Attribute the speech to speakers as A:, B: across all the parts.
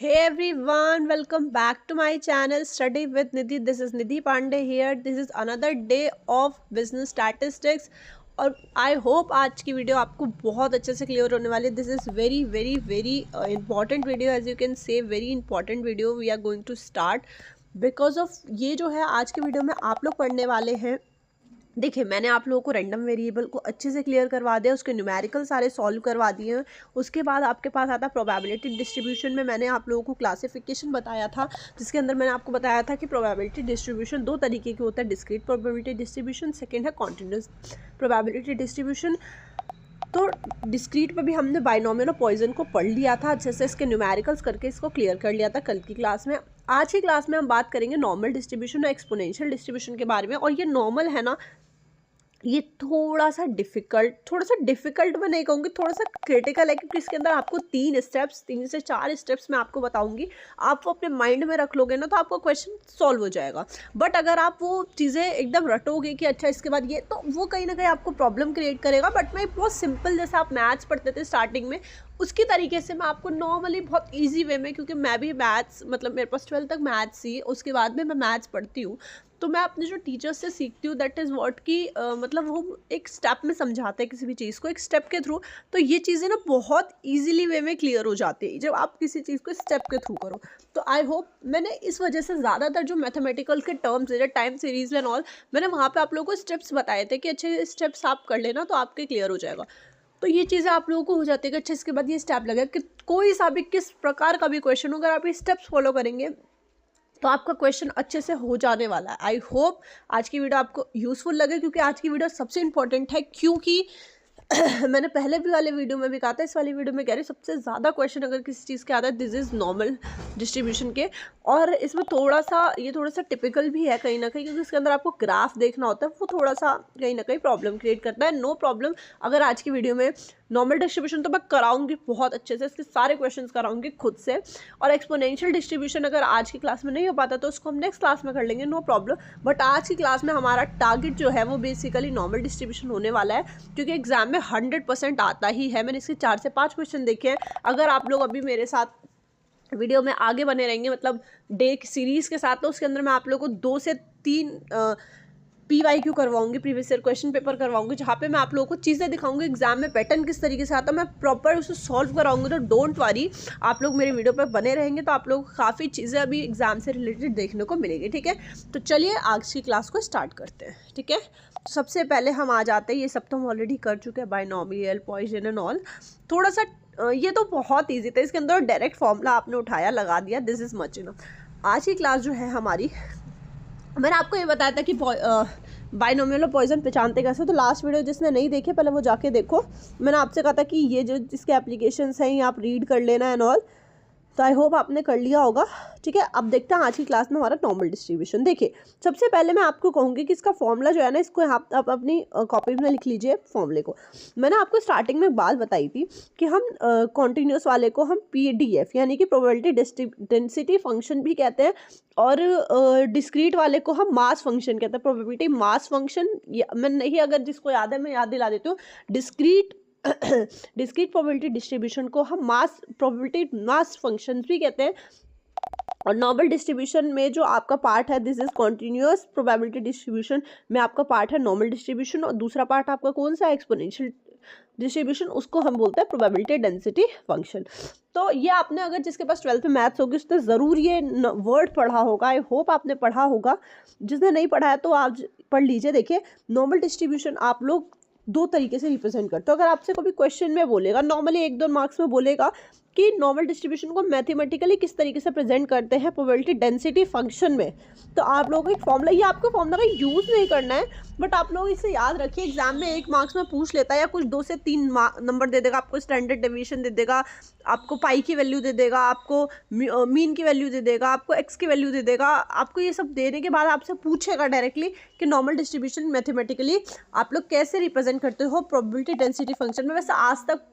A: Hey everyone, welcome back to my channel Study with Nidhi. This is Nidhi Pandey here. This is another day of business statistics और I hope आज की video आपको बहुत अच्छे से clear होने वाली है. This is very very very important video. As you can say very important video we are going to start because of ये जो है आज की वीडियो में आप लोग पढ़ने वाले हैं. देखिए, मैंने आप लोगों को रैंडम वेरिएबल को अच्छे से क्लियर करवा दिया, उसके न्यूमेरिकल सारे सॉल्व करवा दिए हैं. उसके बाद आपके पास आता प्रोबेबिलिटी डिस्ट्रीब्यूशन में मैंने आप लोगों को क्लासिफिकेशन बताया था, जिसके अंदर मैंने आपको बताया था कि प्रोबेबिलिटी डिस्ट्रीब्यूशन दो तरीके के होता है. डिस्क्रीट प्रोबेबिलिटी डिस्ट्रीब्यूशन, सेकेंड है कॉन्टिन्यूस प्रोबेबिलिटी डिस्ट्रीब्यूशन. तो डिस्क्रीट पे भी हमने बाइनोमियल और पॉइजन को पढ़ लिया था अच्छे से, इसके न्यूमेरिकल्स करके इसको क्लियर कर लिया था कल की क्लास में. आज की क्लास में हम बात करेंगे नॉर्मल डिस्ट्रीब्यूशन और एक्सपोनेंशियल डिस्ट्रीब्यूशन के बारे में. और ये नॉर्मल है ना, ये थोड़ा सा डिफ़िकल्ट मैं नहीं कहूँगी, थोड़ा सा क्रिटिकल है, क्योंकि इसके अंदर आपको 3 से 4 स्टेप्स मैं आपको बताऊँगी. आप वो अपने माइंड में रख लोगे ना तो आपका क्वेश्चन सॉल्व हो जाएगा. बट अगर आप वो चीज़ें एकदम रटोगे कि अच्छा इसके बाद ये, तो वो कहीं ना कहीं आपको प्रॉब्लम क्रिएट करेगा. बट मैं बहुत सिंपल, जैसे आप मैथ्स पढ़ते थे स्टार्टिंग में, उसकी तरीके से मैं आपको नॉर्मली बहुत ईजी वे में, क्योंकि मैं भी मैथ्स, मतलब मेरे पास 12th तक मैथ्स ही, उसके बाद में मैं मैथ्स पढ़ती हूँ, तो मैं अपने जो टीचर्स से सीखती हूँ. दैट इज़ व्हाट कि मतलब वो एक स्टेप में समझाते हैं किसी भी चीज़ को, एक स्टेप के थ्रू. तो ये चीज़ें ना बहुत ईजिली वे में क्लियर हो जाती है जब आप किसी चीज़ को स्टेप के थ्रू करो. तो आई होप मैंने इस वजह से ज़्यादातर जो मैथमेटिकल के टर्म्स है, टाइम सीरीज एंड ऑल, मैंने वहाँ पे आप लोगों को स्टेप्स बताए थे कि अच्छे स्टेप्स आप कर लेना तो आपके क्लियर हो जाएगा. तो ये चीज़ें आप लोगों को हो जाती है कि अच्छा इसके बाद ये स्टेप लगेगा, कि कोई सा भी किस प्रकार का भी क्वेश्चन हो, अगर आप ये स्टेप्स फॉलो करेंगे तो आपका क्वेश्चन अच्छे से हो जाने वाला है. आई होप आज की वीडियो आपको यूज़फुल लगे, क्योंकि आज की वीडियो सबसे इंपॉर्टेंट है. क्योंकि मैंने पहले भी वाले वीडियो में भी कहा था, इस वाली वीडियो में कह रही सबसे ज़्यादा क्वेश्चन अगर किसी चीज़ के आता है, दिस इज़ नॉर्मल डिस्ट्रीब्यूशन के. और इसमें थोड़ा सा टिपिकल भी है कहीं ना कहीं, क्योंकि इसके अंदर आपको ग्राफ देखना होता है, वो थोड़ा सा कहीं ना कहीं प्रॉब्लम क्रिएट करता है. नो प्रॉब्लम, अगर आज की वीडियो में नॉर्मल डिस्ट्रीब्यूशन तो मैं कराऊंगी बहुत अच्छे से, इसके सारे क्वेश्चंस कराऊंगी खुद से. और एक्सपोनेंशियल डिस्ट्रीब्यूशन अगर आज की क्लास में नहीं हो पाता तो उसको हम नेक्स्ट क्लास में कर लेंगे, नो प्रॉब्लम. बट आज की क्लास में हमारा टारगेट जो है वो बेसिकली नॉर्मल डिस्ट्रीब्यूशन होने वाला है, क्योंकि एग्जाम में 100% आता ही है. मैंने इसके 4 से 5 क्वेश्चन देखे हैं. अगर आप लोग अभी मेरे साथ वीडियो में आगे बने रहेंगे, मतलब डे सीरीज़ के साथ, तो उसके अंदर मैं आप लोगों को 2 से 3 PYQ करवाऊंगी, प्रीवियस ईयर क्वेश्चन पेपर करवाऊंगी, जहाँ पे मैं आप लोगों को चीज़ें दिखाऊंगी एग्जाम में पैटर्न किस तरीके से आता है, मैं प्रॉपर उसे सॉल्व कराऊंगी. तो डोंट वरी, आप लोग मेरे वीडियो पर बने रहेंगे तो आप लोग काफ़ी चीज़ें अभी एग्जाम से रिलेटेड देखने को मिलेगी. ठीक है, तो चलिए आज की क्लास को स्टार्ट करते हैं. ठीक है, सबसे पहले हम आ जाते हैं, ये सब तो हम ऑलरेडी कर चुके हैं, बाइनोमियल, पॉइजन एंड ऑल. थोड़ा सा ये तो बहुत ईजी था, इसके अंदर डायरेक्ट फॉर्मूला आपने उठाया, लगा दिया, दिस इज़ मच इनफ. आज की क्लास जो है हमारी, मैंने आपको ये बताया था कि बाइनोमियल और पॉइजन पहचानते कैसे. तो लास्ट वीडियो जिसने नहीं देखे पहले वो जाके देखो. मैंने आपसे कहा था कि ये जो जिसके एप्लीकेशंस हैं ये आप रीड कर लेना एंड ऑल. तो आई होप आपने कर लिया होगा. ठीक है, अब देखते हैं आज की क्लास में हमारा नॉर्मल डिस्ट्रीब्यूशन. देखिए, सबसे पहले मैं आपको कहूँगी कि इसका फॉर्मूला जो है ना, इसको आप अपनी कॉपी में लिख लीजिए फॉर्मूले को. मैंने आपको स्टार्टिंग में बात बताई थी कि हम कॉन्टीन्यूस वाले को हम PDF यानी कि प्रोबेबिलिटी डेंसिटी फंक्शन भी कहते हैं, और डिस्क्रीट वाले को हम मास फंक्शन कहते हैं, प्रोबेबिलिटी मास फंक्शन. मैं नहीं, अगर जिसको याद है मैं याद दिला देती हूँ. डिस्क्रीट प्रोबेबिलिटी डिस्ट्रीब्यूशन को हम प्रोबेबिलिटी मास फंक्शन भी कहते हैं. और नॉर्मल डिस्ट्रीब्यूशन में जो आपका पार्ट है, this is continuous probability distribution में आपका पार्ट है नॉर्मल डिस्ट्रीब्यूशन, और दूसरा पार्ट आपका कौन सा है, एक्सपोनेंशियल डिस्ट्रीब्यूशन, उसको हम बोलते हैं प्रोबेबिलिटी डेंसिटी फंक्शन. तो ये आपने, अगर जिसके पास 12th में मैथ्स होगी उसने ज़रूर ये वर्ड पढ़ा होगा. आई होप आपने पढ़ा होगा. जिसने नहीं पढ़ा है तो आप पढ़ लीजिए. देखिए, नॉर्मल डिस्ट्रीब्यूशन आप लोग दो तरीके से रिप्रेजेंट करते हो. अगर आपसे कोई क्वेश्चन में बोलेगा, नॉर्मली 1-2 मार्क्स में बोलेगा कि नॉर्मल डिस्ट्रीब्यूशन को मैथमेटिकली किस तरीके से प्रेजेंट करते हैं प्रोबेबिलिटी डेंसिटी फंक्शन में, तो आप लोगों को एक फॉर्मूला, ये आपको फॉर्मूला का यूज़ नहीं करना है, बट आप लोग इसे याद रखिए. एग्जाम में 1 मार्क्स में पूछ लेता है, या कुछ 2 से 3 नंबर दे देगा आपको, स्टैंडर्ड डेविएशन दे देगा, आपको पाई की वैल्यू दे देगा, आपको मीन की वैल्यू दे देगा, आपको एक्स की वैल्यू दे देगा. आपको ये सब देने के बाद आपसे पूछेगा डायरेक्टली कि नॉर्मल डिस्ट्रीब्यूशन मैथमेटिकली आप लोग कैसे रिप्रेजेंट करते हो प्रोबेबिलिटी डेंसिटी फंक्शन में. वैसे आज तक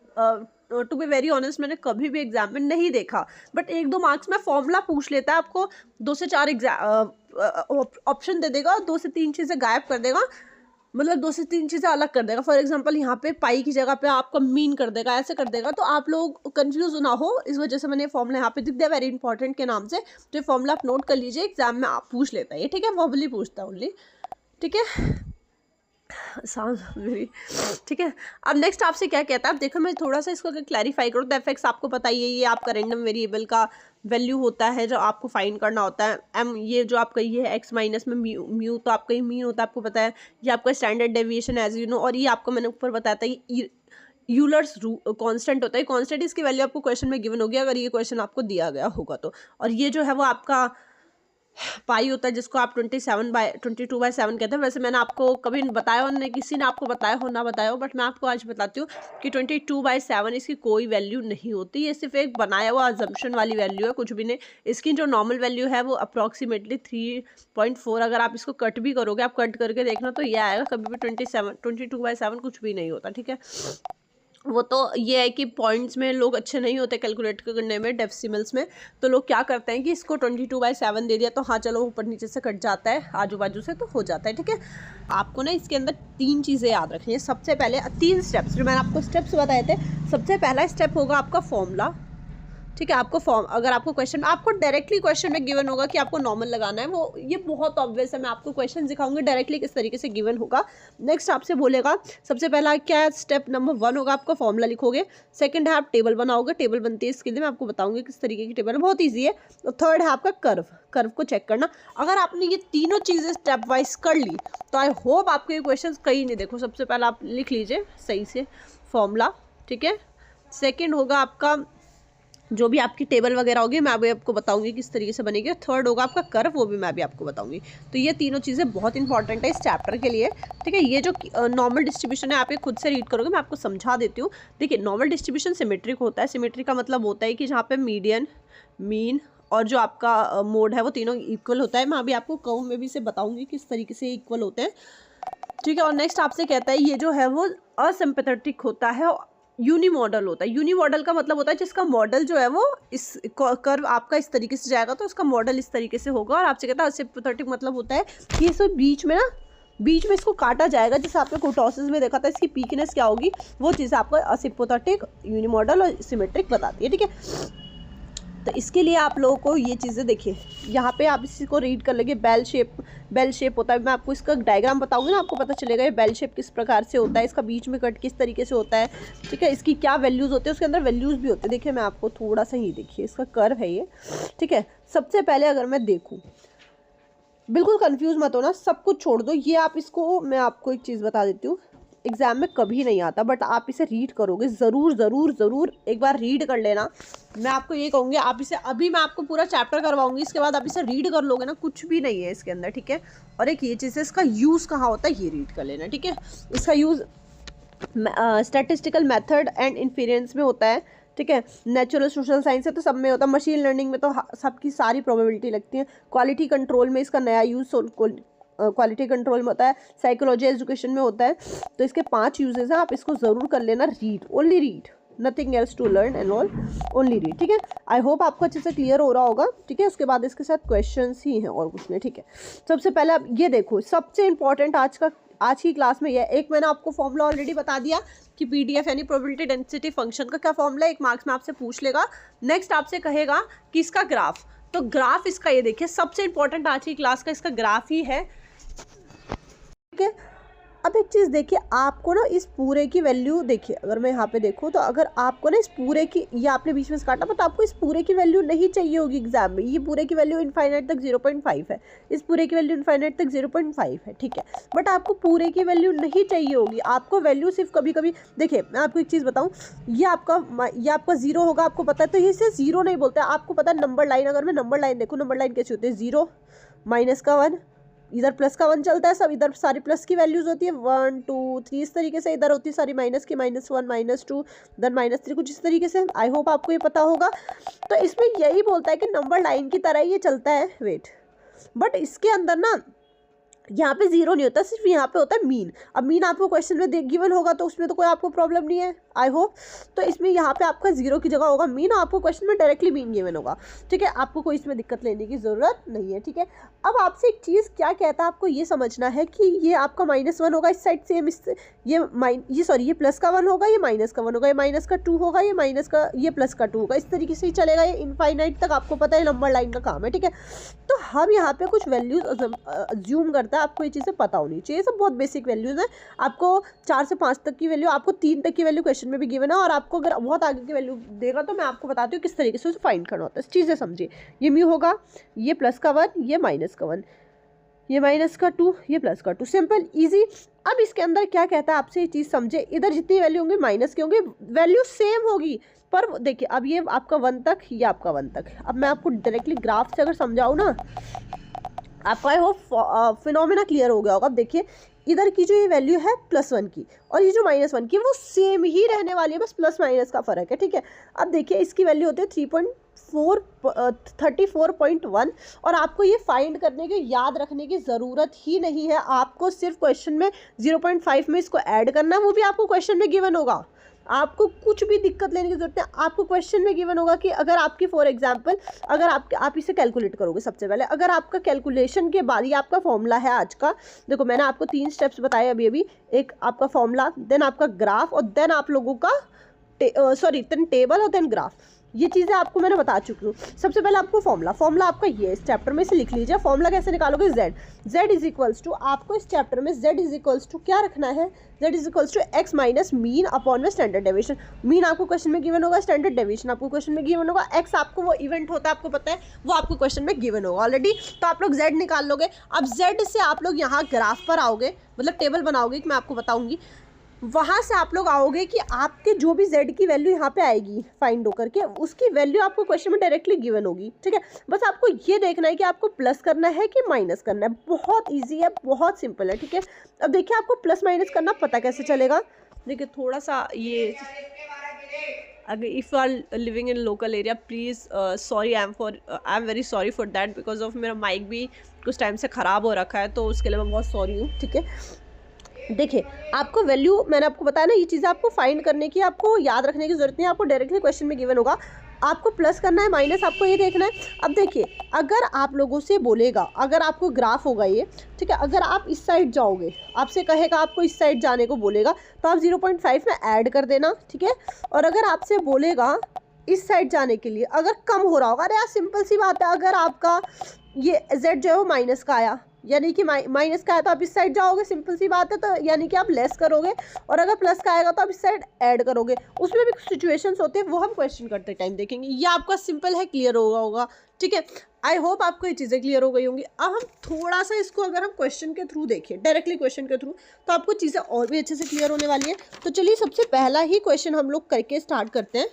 A: टू बी वेरी ऑनेस्ट मैंने कभी भी एग्जाम में नहीं देखा, बट 1-2 मार्क्स में फॉर्मूला पूछ लेता है, आपको 2 से 4 ऑप्शन दे देगा, 2 से 3 चीज़ें गायब कर देगा. मतलब 2 से 3 चीज़ें अलग कर देगा। फॉर एग्जांपल यहाँ पे पाई की जगह पे आपका मीन कर देगा, ऐसे कर देगा, तो आप लोग कंफ्यूज ना हो, इस वजह से मैंने फॉर्मूला यहाँ पे दिख दिया वेरी इंपॉर्टेंट के नाम से। तो ये फॉर्मूला आप नोट कर लीजिए, एग्जाम में आप पूछ लेता है ये, ठीक है, वर्बली पूछता है ओनली, ठीक है। मेरी ठीक है। अब नेक्स्ट आपसे क्या कहता है, अब देखो मैं थोड़ा सा इसको अगर क्लैरिफाई करूँ तो एफ आपको पता ही है, ये आपका रैंडम वेरिएबल का वैल्यू होता है जो आपको फाइंड करना होता है। एम ये जो आपका ये है एक्स माइनस में म्यू तो आपका ये मीन होता है, आपको पता है। ये आपका standard deviation as you know, और ये आपको मैंने ऊपर बताया था ये यूलर्स कांस्टेंट होता है। कांस्टेंट इसकी वैल्यू आपको क्वेश्चन में गिवन होगी अगर ये क्वेश्चन आपको दिया गया होगा तो। और ये जो है वो आपका पाई होता है जिसको आप 22/7 कहते हैं। वैसे मैंने आपको कभी बताया हो, नहीं किसी ने आपको बताया हो ना बताया हो, बट मैं आपको आज बताती हूँ कि 22/7 इसकी कोई वैल्यू नहीं होती, ये सिर्फ एक बनाया हुआ अजम्पशन वाली वैल्यू है, कुछ भी नहीं। इसकी जो नॉर्मल वैल्यू है वो अप्रॉक्सीमेटली 3.4। अगर आप इसको कट भी करोगे, आप कट करके देखना तो ये आएगा, कभी भी 22/7 कुछ भी नहीं होता, ठीक है। वो तो ये है कि पॉइंट्स में लोग अच्छे नहीं होते कैलकुलेट करने में, डेसिमल्स में, तो लोग क्या करते हैं कि इसको 22/7 दे दिया तो हाँ चलो ऊपर नीचे से कट जाता है, आजू बाजू से तो हो जाता है, ठीक है। आपको ना इसके अंदर 3 चीज़ें याद रखनी है। सबसे पहले 3 स्टेप्स जो मैंने आपको स्टेप्स बताए थे। सबसे पहला स्टेप होगा आपका फॉर्मूला, ठीक है। आपको अगर आपको क्वेश्चन, आपको डायरेक्टली क्वेश्चन में गिवन होगा कि आपको नॉर्मल लगाना है, वो ये बहुत ऑब्वियस है, मैं आपको क्वेश्चन दिखाऊंगी डायरेक्टली किस तरीके से गिवन होगा। नेक्स्ट आपसे बोलेगा, सबसे पहला क्या स्टेप नंबर 1 होगा, आपका फॉर्मूला लिखोगे। सेकंड है आप टेबल बनाओगे, टेबल बनती है इसके लिए मैं आपको बताऊंगी किस तरीके की टेबल है, बहुत ईजी है। और थर्ड है आपका कर्व को चेक करना। अगर आपने ये तीनों चीज़ें स्टेप वाइज कर ली तो आई होप आपके क्वेश्चन कहीं नहीं। देखो सबसे पहला आप लिख लीजिए सही से फॉर्मूला, ठीक है। सेकेंड होगा आपका जो भी आपकी टेबल वगैरह होगी मैं अभी आपको बताऊंगी किस तरीके से बनेगी। थर्ड होगा आपका कर्व, वो भी मैं अभी आपको बताऊंगी। तो ये तीनों चीज़ें बहुत इंपॉर्टेंट है इस चैप्टर के लिए, ठीक है। ये जो नॉर्मल डिस्ट्रीब्यूशन है आप ये खुद से रीड करोगे, मैं आपको समझा देती हूँ। देखिए नॉर्मल डिस्ट्रीब्यूशन सिमेट्रिक होता है। सिमेट्रिक का मतलब होता है कि जहाँ पे मीडियन, मीन और जो आपका मोड है वो तीनों इक्वल होता है। मैं अभी आपको कर्व में भी से बताऊँगी किस तरीके से इक्वल होते हैं, ठीक है। और नेक्स्ट आपसे कहता है ये जो है वो असिम्पैथेटिक होता है, यूनी मॉडल होता है। यूनी मॉडल का मतलब होता है जिसका मॉडल जो है वो इस कर्व आपका इस तरीके से जाएगा तो उसका मॉडल इस तरीके से होगा। और आपसे कहता है असिम्पैथेटिक मतलब होता है कि इस बीच में इसको काटा जाएगा, जैसे आपने कोटोसिस में देखा था इसकी पीकनेस क्या होगी, वो चीज़ आपको असिम्पैथेटिक, यूनी मॉडल और सिमेट्रिक बताती है, ठीक है। तो इसके लिए आप लोगों को ये चीज़ें देखिए, यहाँ पे आप इसी को रीड कर लेंगे। बेल शेप होता है, मैं आपको इसका डायग्राम बताऊंगी ना, आपको पता चलेगा ये बेल शेप किस प्रकार से होता है, इसका बीच में कट किस तरीके से होता है, ठीक है। इसकी क्या वैल्यूज़ होते हैं, उसके अंदर वैल्यूज़ भी होते हैं। देखिए मैं आपको थोड़ा सा ही देखिए, इसका कर्व है ये, ठीक है। सबसे पहले अगर मैं देखूँ, बिल्कुल कंफ्यूज मत होना, सब कुछ छोड़ दो। ये आप इसको, मैं आपको एक चीज़ बता देती हूँ, एग्जाम में कभी नहीं आता, बट आप इसे रीड करोगे ज़रूर ज़रूर ज़रूर, एक बार रीड कर लेना। मैं आपको ये कहूँगी, आप इसे अभी मैं आपको पूरा चैप्टर करवाऊंगी, इसके बाद आप इसे रीड कर लोगे ना, कुछ भी नहीं है इसके अंदर, ठीक है। और एक ये चीज़ है, इसका यूज़ कहाँ होता है ये रीड कर लेना, ठीक है। इसका use statistical method and inference में होता है, ठीक है। नेचुरल सोशल साइंस है तो सब में होता है। मशीन लर्निंग में तो सबकी सारी प्रोबेबिलिटी लगती है। क्वालिटी कंट्रोल में इसका नया यूज़ क्वालिटी कंट्रोल में होता है। साइकोलॉजी एजुकेशन में होता है। तो इसके 5 यूजेस हैं, आप इसको ज़रूर कर लेना। Read, only read, nothing else to learn and all, only read, ठीक है। आई होप आपको अच्छे से क्लियर हो रहा होगा, ठीक है। उसके बाद इसके साथ क्वेश्चंस ही हैं और कुछ नहीं, ठीक है। सबसे पहले आप ये देखो, सबसे इंपॉर्टेंट आज की क्लास में ये एक मैंने आपको फॉर्मूला ऑलरेडी बता दिया कि पीडीएफ यानी प्रोबेबिलिटी डेंसिटी फंक्शन का क्या फॉर्मूला है, 1 मार्क्स में आपसे पूछ लेगा। नेक्स्ट आपसे कहेगा कि इसका ग्राफ, तो ग्राफ इसका ये देखिए, सबसे इंपॉर्टेंट आज की क्लास का इसका ग्राफ ही है, ठीक है। अब एक चीज़ देखिए, आपको ना इस पूरे की वैल्यू देखिए, अगर मैं यहाँ पे देखूँ तो अगर आपको ना इस पूरे की, ये आपने बीच में से काटा, तो आपको इस पूरे की वैल्यू नहीं चाहिए होगी एग्जाम में। ये पूरे की वैल्यू इनफाइनाइट तक 0.5 है, इस पूरे की वैल्यू इनफाइनाइट तक 0.5 है, ठीक है। बट आपको पूरे की वैल्यू नहीं चाहिए होगी, आपको वैल्यू सिर्फ कभी कभी, देखिए मैं आपको एक चीज़ बताऊँ, ये आपका 0 होगा, आपको पता है, तो इसे 0 नहीं बोलते, आपको पता है नंबर लाइन। अगर मैं नंबर लाइन देखूँ, नंबर लाइन कैसी होती है, 0 माइनस का 1, इधर प्लस का 1 चलता है, सब इधर सारी प्लस की वैल्यूज होती है, 1 2 3 इस तरीके से। इधर होती है सारी माइनस की, -1 -2 देन -3, कुछ इस तरीके से। आई होप आपको ये पता होगा। तो इसमें यही बोलता है कि नंबर लाइन की तरह ये चलता है, वेट। बट इसके अंदर ना यहाँ पे 0 नहीं होता, सिर्फ यहाँ पे होता है मीन। अब मीन आपको क्वेश्चन में गिवन होगा तो उसमें तो कोई आपको प्रॉब्लम नहीं है, आई होप। तो इसमें यहाँ पे आपका 0 की जगह होगा मीन, आपको क्वेश्चन में डायरेक्टली मीन गिवन होगा, ठीक है। आपको कोई इसमें दिक्कत लेने की ज़रूरत नहीं है, ठीक है। अब आपसे एक चीज़ क्या कहता है, आपको ये समझना है कि ये आपका -1 होगा इस साइड, सेम इस ये प्लस का 1 होगा, ये माइनस का 1 होगा, ये माइनस का 2 होगा, ये प्लस का 2 होगा, इस तरीके से ही चलेगा ये इनफाइनाइट तक। आपको पता है नंबर लाइन का काम है, ठीक है। तो हम यहाँ पे कुछ वैल्यूज अज्यूम करता है, आपको ये चीज़ें पता होनी चाहिए, सब बहुत बेसिक वैल्यूज है। आपको 4 से 5 तक की वैल्यू, आपको 3 तक की वैल्यू क्वेश्चन में भी गिवन है, और आपको अगर बहुत आगे की वैल्यू देगा तो मैं आपको बताती हूँ किस तरीके से उसे फाइंड करना होता है। चीज़ें समझिए, ये म्यू होगा, ये प्लस का 1, ये माइनस का 1, ये माइनस का 2, ये प्लस का 2, सिंपल ईजी। अब इसके अंदर क्या कहता है, आपसे ये चीज़ समझे, इधर जितनी वैल्यू होंगी माइनस की होंगी, वैल्यू सेम होगी, पर देखिए अब ये आपका 1 तक, ये आपका 1 तक। अब मैं आपको डायरेक्टली ग्राफ से अगर समझाऊँ ना, आपका वो फिनोमेना क्लियर हो गया होगा। अब देखिए इधर की जो ये वैल्यू है +1 की, और ये जो -1 की, वो सेम ही रहने वाली है, बस प्लस माइनस का फ़र्क है, ठीक है। अब देखिए इसकी वैल्यू होती है 34.1, और आपको ये फाइंड करने की, याद रखने की ज़रूरत ही नहीं है। आपको सिर्फ क्वेश्चन में 0.5 में इसको ऐड करना है, वो भी आपको क्वेश्चन में गिवन होगा। आपको कुछ भी दिक्कत लेने की जरूरत है, आपको क्वेश्चन में गिवन होगा कि अगर आपकी फॉर एग्जांपल, अगर आप इसे कैलकुलेट करोगे, सबसे पहले अगर आपका कैलकुलेशन के बाद ये आपका फॉर्मूला है आज का, देखो मैंने आपको 3 स्टेप्स बताए अभी, एक आपका फॉर्मूला, देन आपका ग्राफ, और देन आप लोगों का देन टेबल, और देन ग्राफ। ये चीज़ें आपको मैंने बता चुकी हूँ। सबसे पहले आपको फॉर्मूला आपका ये इस चैप्टर में से लिख लीजिए। फॉर्मूला कैसे निकालोगे, z इज इक्वल्स टू, आपको इस चैप्टर में z इज इक्वल्स टू क्या रखना है, z is equals to x minus mean upon में स्टैंडर्ड डेविएशन। मीन आपको क्वेश्चन में गिवन होगा, स्टैंडर्ड डेविएशन आपको क्वेश्चन में गिवन होगा, x आपको वो इवेंट होता है, आपको पता है, वो आपको क्वेश्चन में गिवन होगा ऑलरेडी। तो आप लोग z निकाल लोगे। अब z से आप लोग यहाँ ग्राफ पर आओगे, मतलब टेबल बनाओगे, कि मैं आपको बताऊँगी, वहाँ से आप लोग आओगे कि आपके जो भी z की वैल्यू यहाँ पे आएगी फाइंड होकर के, उसकी वैल्यू आपको क्वेश्चन में डायरेक्टली गिवन होगी, ठीक है। बस आपको ये देखना है कि आपको प्लस करना है कि माइनस करना है, बहुत इजी है, बहुत सिंपल है, ठीक है। अब देखिए आपको प्लस माइनस करना पता कैसे चलेगा, देखिए थोड़ा सा ये, अगर if you are living in local area please sorry, I am very sorry for that, because of मेरा माइक भी कुछ टाइम से ख़राब हो रखा है, तो उसके लिए मैं बहुत सॉरी हूँ, ठीक है। देखिए आपको वैल्यू, मैंने आपको बताया ना, ये चीज़ें आपको फाइंड करने की, आपको याद रखने की जरूरत नहीं है, आपको डायरेक्टली क्वेश्चन में गिवन होगा। आपको प्लस करना है, माइनस आपको ये देखना है। अब देखिए अगर आप लोगों से बोलेगा, अगर आपको ग्राफ होगा ये, ठीक है, अगर आप इस साइड जाओगे, आपसे कहेगा आपको इस साइड जाने को बोलेगा, तो आप 0.5 में ऐड कर देना, ठीक है। और अगर आपसे बोलेगा इस साइड जाने के लिए, अगर कम हो रहा होगा, अरे यार सिंपल सी बात है, अगर आपका ये z जो है वो माइनस का आया, यानी कि माइनस का है तो आप इस साइड जाओगे, सिंपल सी बात है, तो यानी कि आप लेस करोगे, और अगर प्लस का आएगा तो आप इस साइड ऐड करोगे। उसमें भी कुछ सिचुएशंस होते हैं, वो हम क्वेश्चन करते टाइम देखेंगे। ये आपका सिंपल है, क्लियर होगा, ठीक है। आई होप आपको ये चीज़ें क्लियर हो गई होंगी। अब हम थोड़ा सा इसको अगर हम क्वेश्चन के थ्रू देखें, डायरेक्टली क्वेश्चन के थ्रू, तो आपको चीज़ें और भी अच्छे से क्लियर होने वाली है। तो चलिए सबसे पहला ही क्वेश्चन हम लोग करके स्टार्ट करते हैं।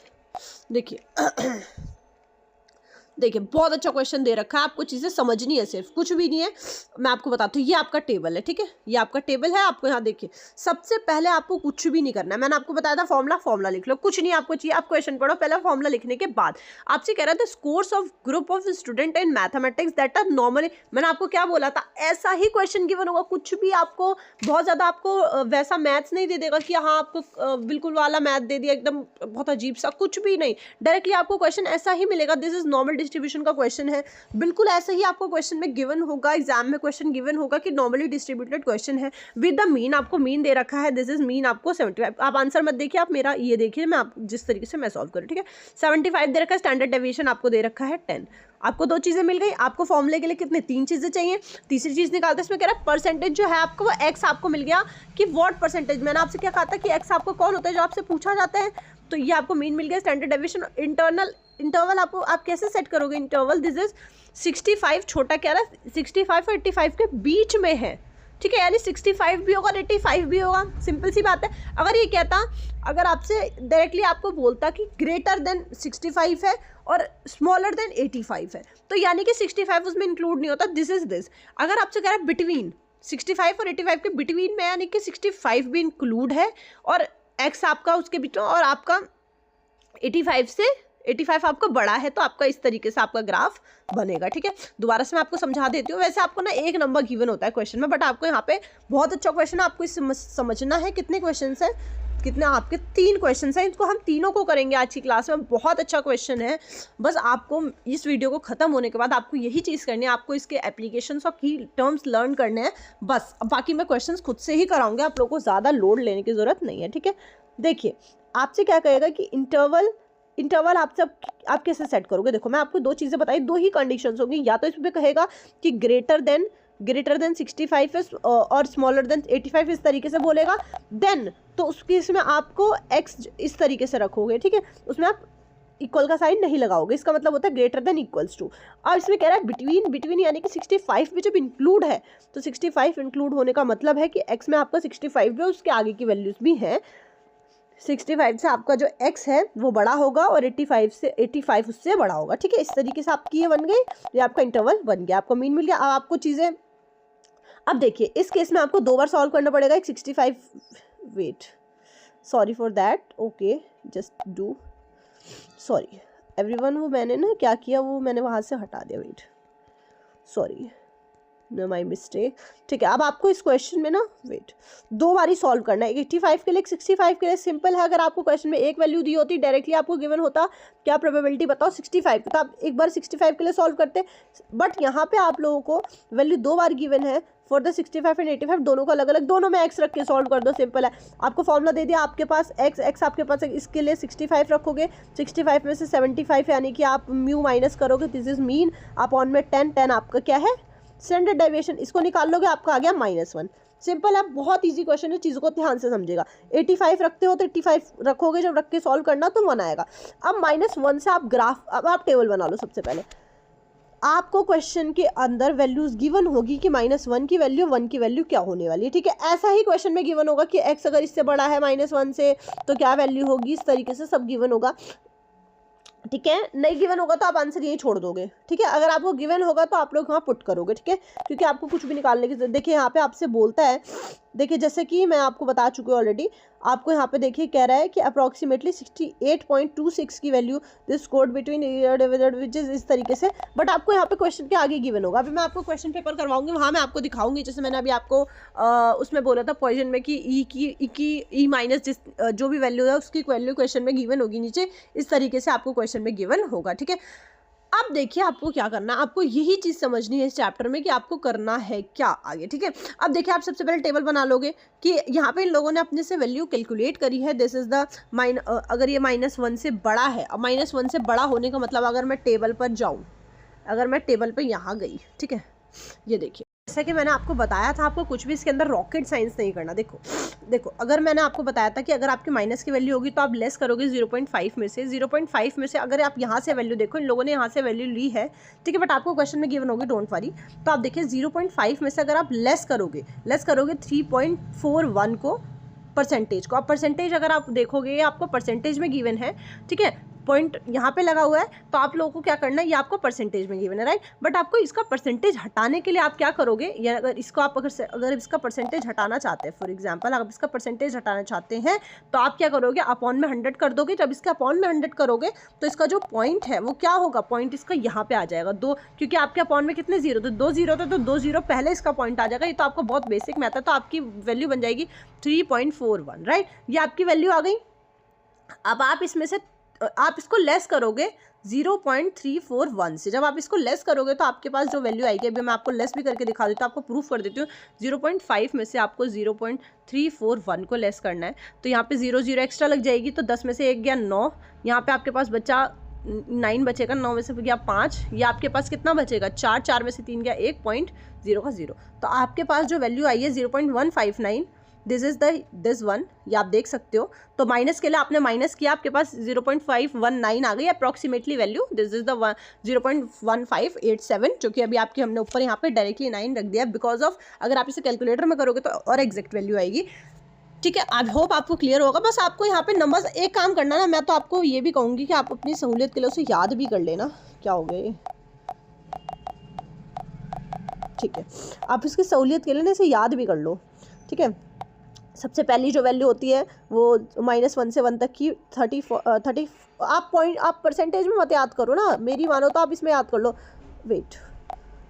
A: देखिए बहुत अच्छा क्वेश्चन दे रखा है, आपको चीज़ें समझनी है, सिर्फ कुछ भी नहीं है। मैं आपको बताती हूँ, ये आपका टेबल है, ठीक है, ये आपका टेबल है। आपको यहाँ देखिए सबसे पहले आपको कुछ भी नहीं करना है, मैंने आपको बताया था फॉर्मूला लिख लो, कुछ नहीं आपको चाहिए। आप क्वेश्चन पढ़ो, पहले फॉर्मूला लिखने के बाद आपसे कह रहा था scores of group of student in mathematics that are normally, मैंने आपको क्या बोला था, ऐसा ही क्वेश्चन गिवन होगा। कुछ भी आपको बहुत ज़्यादा आपको वैसा मैथ्स नहीं दे देगा कि हाँ आपको बिल्कुल वाला मैथ दे दिया एकदम बहुत अजीब सा, कुछ भी नहीं, डायरेक्टली आपको क्वेश्चन ऐसा ही मिलेगा। दिस इज नॉर्मल डिस्ट्रीब्यूशन का क्वेश्चन है, बिल्कुल ऐसे ही आपको क्वेश्चन में गिवन होगा, एग्जाम में क्वेश्चन गिवन होगा कि नॉर्मली डिस्ट्रीब्यूटेड क्वेश्चन है विद द मीन, आपको मीन दे रखा है, दिस इज मीन आपको 75। आप आंसर मत देखिए, आप मेरा ये देखिए, मैं आप जिस तरीके से मैं सॉल्व करूँ, ठीक है। 75 दे रखा है, स्टैंडर्ड डेविएशन आपको दे रखा है 10। आपको 2 चीज़ें मिल गई, आपको फॉर्मूले के लिए कितने 3 चीज़ें चाहिए। तीसरी चीज़ निकालते हैं, इसमें कह रहा है परसेंटेज जो है आपको वो एक्स आपको मिल गया कि व्हाट परसेंटेज, मैंने आपसे क्या कहा था कि एक्स आपको कौन होता है जो आपसे पूछा जाता है, तो ये आपको मीन मिल गया। स्टैंडर्ड डेविएशन, इंटरवल आपको आप कैसे सेट करोगे इंटरवल, दिस इज 65, छोटा क्या रहा है 65 और 85 के बीच में है, ठीक है, यानी 65 भी होगा और 85 भी होगा, सिंपल सी बात है। अगर ये कहता, अगर आपसे डायरेक्टली आपको बोलता कि ग्रेटर देन 65 है और स्मॉलर देन 85 है, तो यानी कि 65 उसमें इंक्लूड नहीं होता, दिस इज दिस। अगर आपसे कह रहा है बिटवीन 65 और 85 के बिटवीन में, यानी कि 65 भी इंक्लूड है और एक्स आपका उसके बीच में, और आपका 85 आपका बड़ा है, तो आपका इस तरीके से आपका ग्राफ बनेगा, ठीक है। दोबारा से मैं आपको समझा देती हूँ। वैसे आपको ना 1 नंबर गिवन होता है क्वेश्चन में, बट आपको यहाँ पे बहुत अच्छा क्वेश्चन है, आपको इसे समझना है। कितने क्वेश्चन है, कितने आपके 3 क्वेश्चन हैं, इसको हम तीनों को करेंगे आज की क्लास में। बहुत अच्छा क्वेश्चन है। बस आपको इस वीडियो को ख़त्म होने के बाद आपको यही चीज़ करनी है, आपको इसके एप्लीकेशंस और की टर्म्स लर्न करने हैं बस। बाकी मैं क्वेश्चंस खुद से ही कराऊंगी, आप लोगों को ज़्यादा लोड लेने की ज़रूरत नहीं है, ठीक है। देखिए आपसे क्या कहेगा कि इंटरवल आप कैसे सेट करोगे। देखो मैं आपको 2 चीज़ें बताई, 2 ही कंडीशंस होंगी। या तो इसमें कहेगा कि ग्रेटर देन 65 और स्मॉलर देन 85 इस तरीके से बोलेगा, देन तो उसके इसमें आपको x इस तरीके से रखोगे, ठीक है। उसमें आप इक्वल का साइन नहीं लगाओगे, इसका मतलब होता है ग्रेटर देन इक्वल्स टू। और इसमें कह रहा है बिटवीन यानी कि 65 भी जब इंक्लूड है तो 65 इंक्लूड होने का मतलब है कि x में आपका 65 भी उसके आगे की वैल्यूज भी हैं। 65 से आपका जो x है वो बड़ा होगा और 85 उससे बड़ा होगा, ठीक है। इस तरीके से आपकी ये बन गई, ये आपका इंटरवल बन गया, आपको मीन मिल गया। अब आपको चीज़ें, अब देखिए इस केस में आपको 2 बार सॉल्व करना पड़ेगा। एक 65 wait sorry for that, okay just do sorry everyone, वो मैंने ना क्या किया, वो मैंने वहाँ से हटा दिया, wait sorry no my mistake, ठीक है। अब आपको इस क्वेश्चन में ना वेट 2 बार ही सॉल्व करना है, 85 के लिए 65 के लिए। सिंपल है, अगर आपको क्वेश्चन में एक वैल्यू दी होती डायरेक्टली आपको गिवन होता क्या प्रोबेबिलिटी बताओ 65 तो आप एक बार 65 के लिए सॉल्व करते, बट यहाँ पे आप लोगों को वैल्यू 2 बार गिवन है फॉर द 65 एंड 85, दोनों को अलग अलग, दोनों में x रख के सॉल्व कर दो। सिंपल है, आपको फॉर्मूला दे दिया, आपके पास x आपके पास इसके लिए 65 रखोगे, 65 में से 75 यानी कि आप म्यू माइनस करोगे, दिस इज मीन, अपॉन में 10 आपका क्या है स्टैंडर्ड डेविएशन, इसको निकाल लोगे, आपका आ गया -1। सिंपल है, बहुत इजी क्वेश्चन है, चीज़ों को ध्यान से समझेगा। 85 रखते हो तो 85 रखोगे, जब रख के सॉल्व करना तो 1 आएगा। अब -1 से आप अब आप टेबल बना लो। सबसे पहले आपको क्वेश्चन के अंदर वैल्यूज गिवन होगी कि -1 की वैल्यू 1 की वैल्यू क्या होने वाली है, ठीक है। ऐसा ही क्वेश्चन में गिवन होगा कि x अगर इससे बड़ा है -1 से तो क्या वैल्यू होगी, इस तरीके से सब गिवन होगा, ठीक है। नहीं गिवन होगा तो आप आंसर यही छोड़ दोगे, ठीक है। अगर आपको गिवन होगा तो आप लोग वहाँ पुट करोगे, ठीक है, क्योंकि आपको कुछ भी निकालने की जरूरत। देखिए यहाँ पे आपसे बोलता है, देखिए जैसे कि मैं आपको बता चुकी हूँ ऑलरेडी, आपको यहाँ पे देखिए कह रहा है कि अप्रॉक्सीमेटली 68.26 की value this code between which is इस तरीके से, बट आपको यहाँ पे क्वेश्चन के आगे गिवन होगा। अभी मैं आपको क्वेश्चन पेपर करवाऊंगी, वहाँ मैं आपको दिखाऊंगी, जैसे मैंने अभी आपको उसमें बोला था पॉइजन में कि ई माइनस जिस जो भी वैल्यू है उसकी वैल्यू क्वेश्चन में गिवन होगी नीचे, इस तरीके से आपको क्वेश्चन में गिवन होगा, ठीक है। अब देखिए आपको क्या करना है, आपको यही चीज़ समझनी है इस चैप्टर में कि आपको करना है क्या आगे, ठीक है। अब देखिए आप सबसे पहले टेबल बना लोगे कि यहाँ पे इन लोगों ने अपने से वैल्यू कैलकुलेट करी है, दिस इज द अगर ये -1 से बड़ा है, अब -1 से बड़ा होने का मतलब अगर मैं टेबल पर जाऊँ, अगर मैं टेबल पर यहाँ गई, ठीक है, ये देखिए जैसा कि मैंने आपको बताया था, आपको कुछ भी इसके अंदर रॉकेट साइंस नहीं करना। देखो अगर मैंने आपको बताया था कि अगर आपकी माइनस की वैल्यू होगी तो आप लेस करोगे 0.5 में से, 0.5 में से अगर आप यहाँ से वैल्यू देखो, इन लोगों ने यहाँ से वैल्यू ली है, ठीक है, बट आपको क्वेश्चन में गिवन होगी, डोंट वरी। तो आप देखिए 0.5 में से अगर आप लेस करोगे 3.41 को परसेंटेज को, अब परसेंटेज अगर आप देखोगे आपको परसेंटेज में गिवन है, ठीक है, पॉइंट यहाँ पे लगा हुआ है, तो आप लोगों को क्या करना है, ये आपको परसेंटेज में गिवन है, राइट। बट आपको इसका परसेंटेज हटाने के लिए आप क्या करोगे, या अगर इसको आप अगर इसका परसेंटेज हटाना चाहते हैं, फॉर एग्जांपल आप इसका परसेंटेज हटाना चाहते हैं, तो आप क्या करोगे, अपॉन में 100 कर दोगे। जब इसका अपॉन में 100 करोगे तो इसका जो पॉइंट है वो क्या होगा, पॉइंट इसका यहाँ पे आ जाएगा 2, क्योंकि आपके अपॉन में कितने जीरो, तो 2 जीरो थे, तो 2 जीरो पहले इसका पॉइंट आ जाएगा। ये तो आपको बहुत बेसिक मैथ है, तो आपकी वैल्यू बन जाएगी 3.41, राइट, ये आपकी वैल्यू आ गई। अब आप इसमें से आप इसको लेस करोगे 0.341 से, जब आप इसको लेस करोगे तो आपके पास जो वैल्यू आएगी, अभी मैं आपको लेस भी करके दिखा देती हूँ, आपको प्रूफ कर देती हूँ। 0.5 में से आपको 0.341 को लेस करना है, तो यहाँ पे 0 0 एक्स्ट्रा लग जाएगी, तो 10 में से 1 गया 9, यहाँ पे आपके पास बचा 9 बचेगा, 9 में से गया 5, ये आपके पास कितना बचेगा 4, 4 में से 3 गया 1.0 का 0, तो आपके पास जो वैल्यू आई है 0.159, दिस इज दिस वन, ये आप देख सकते हो। तो माइनस के लिए आपने माइनस किया, आपके पास 0.519 आ गई approximately value, this is the 0.1587, जो कि अभी आपके हमने ऊपर यहाँ पे डायरेक्टली 9 रख दिया, बिकॉज ऑफ अगर आप इसे कैलकुलेटर में करोगे तो और एग्जैक्ट वैल्यू आएगी, ठीक है। आई होप आपको क्लियर होगा। बस आपको यहाँ पे नंबर्स एक काम करना ना, मैं तो आपको ये भी कहूँगी कि आप अपनी सहूलियत के लिए उसे याद भी कर लेना। क्या हो गया, ठीक है, आप इसकी सहूलियत के लिए ना इसे याद भी कर लो, ठीक है। सबसे पहली जो वैल्यू होती है वो -1 से 1 तक की 30 आप परसेंटेज में मत याद करो ना, मेरी मानो तो आप इसमें याद कर लो। वेट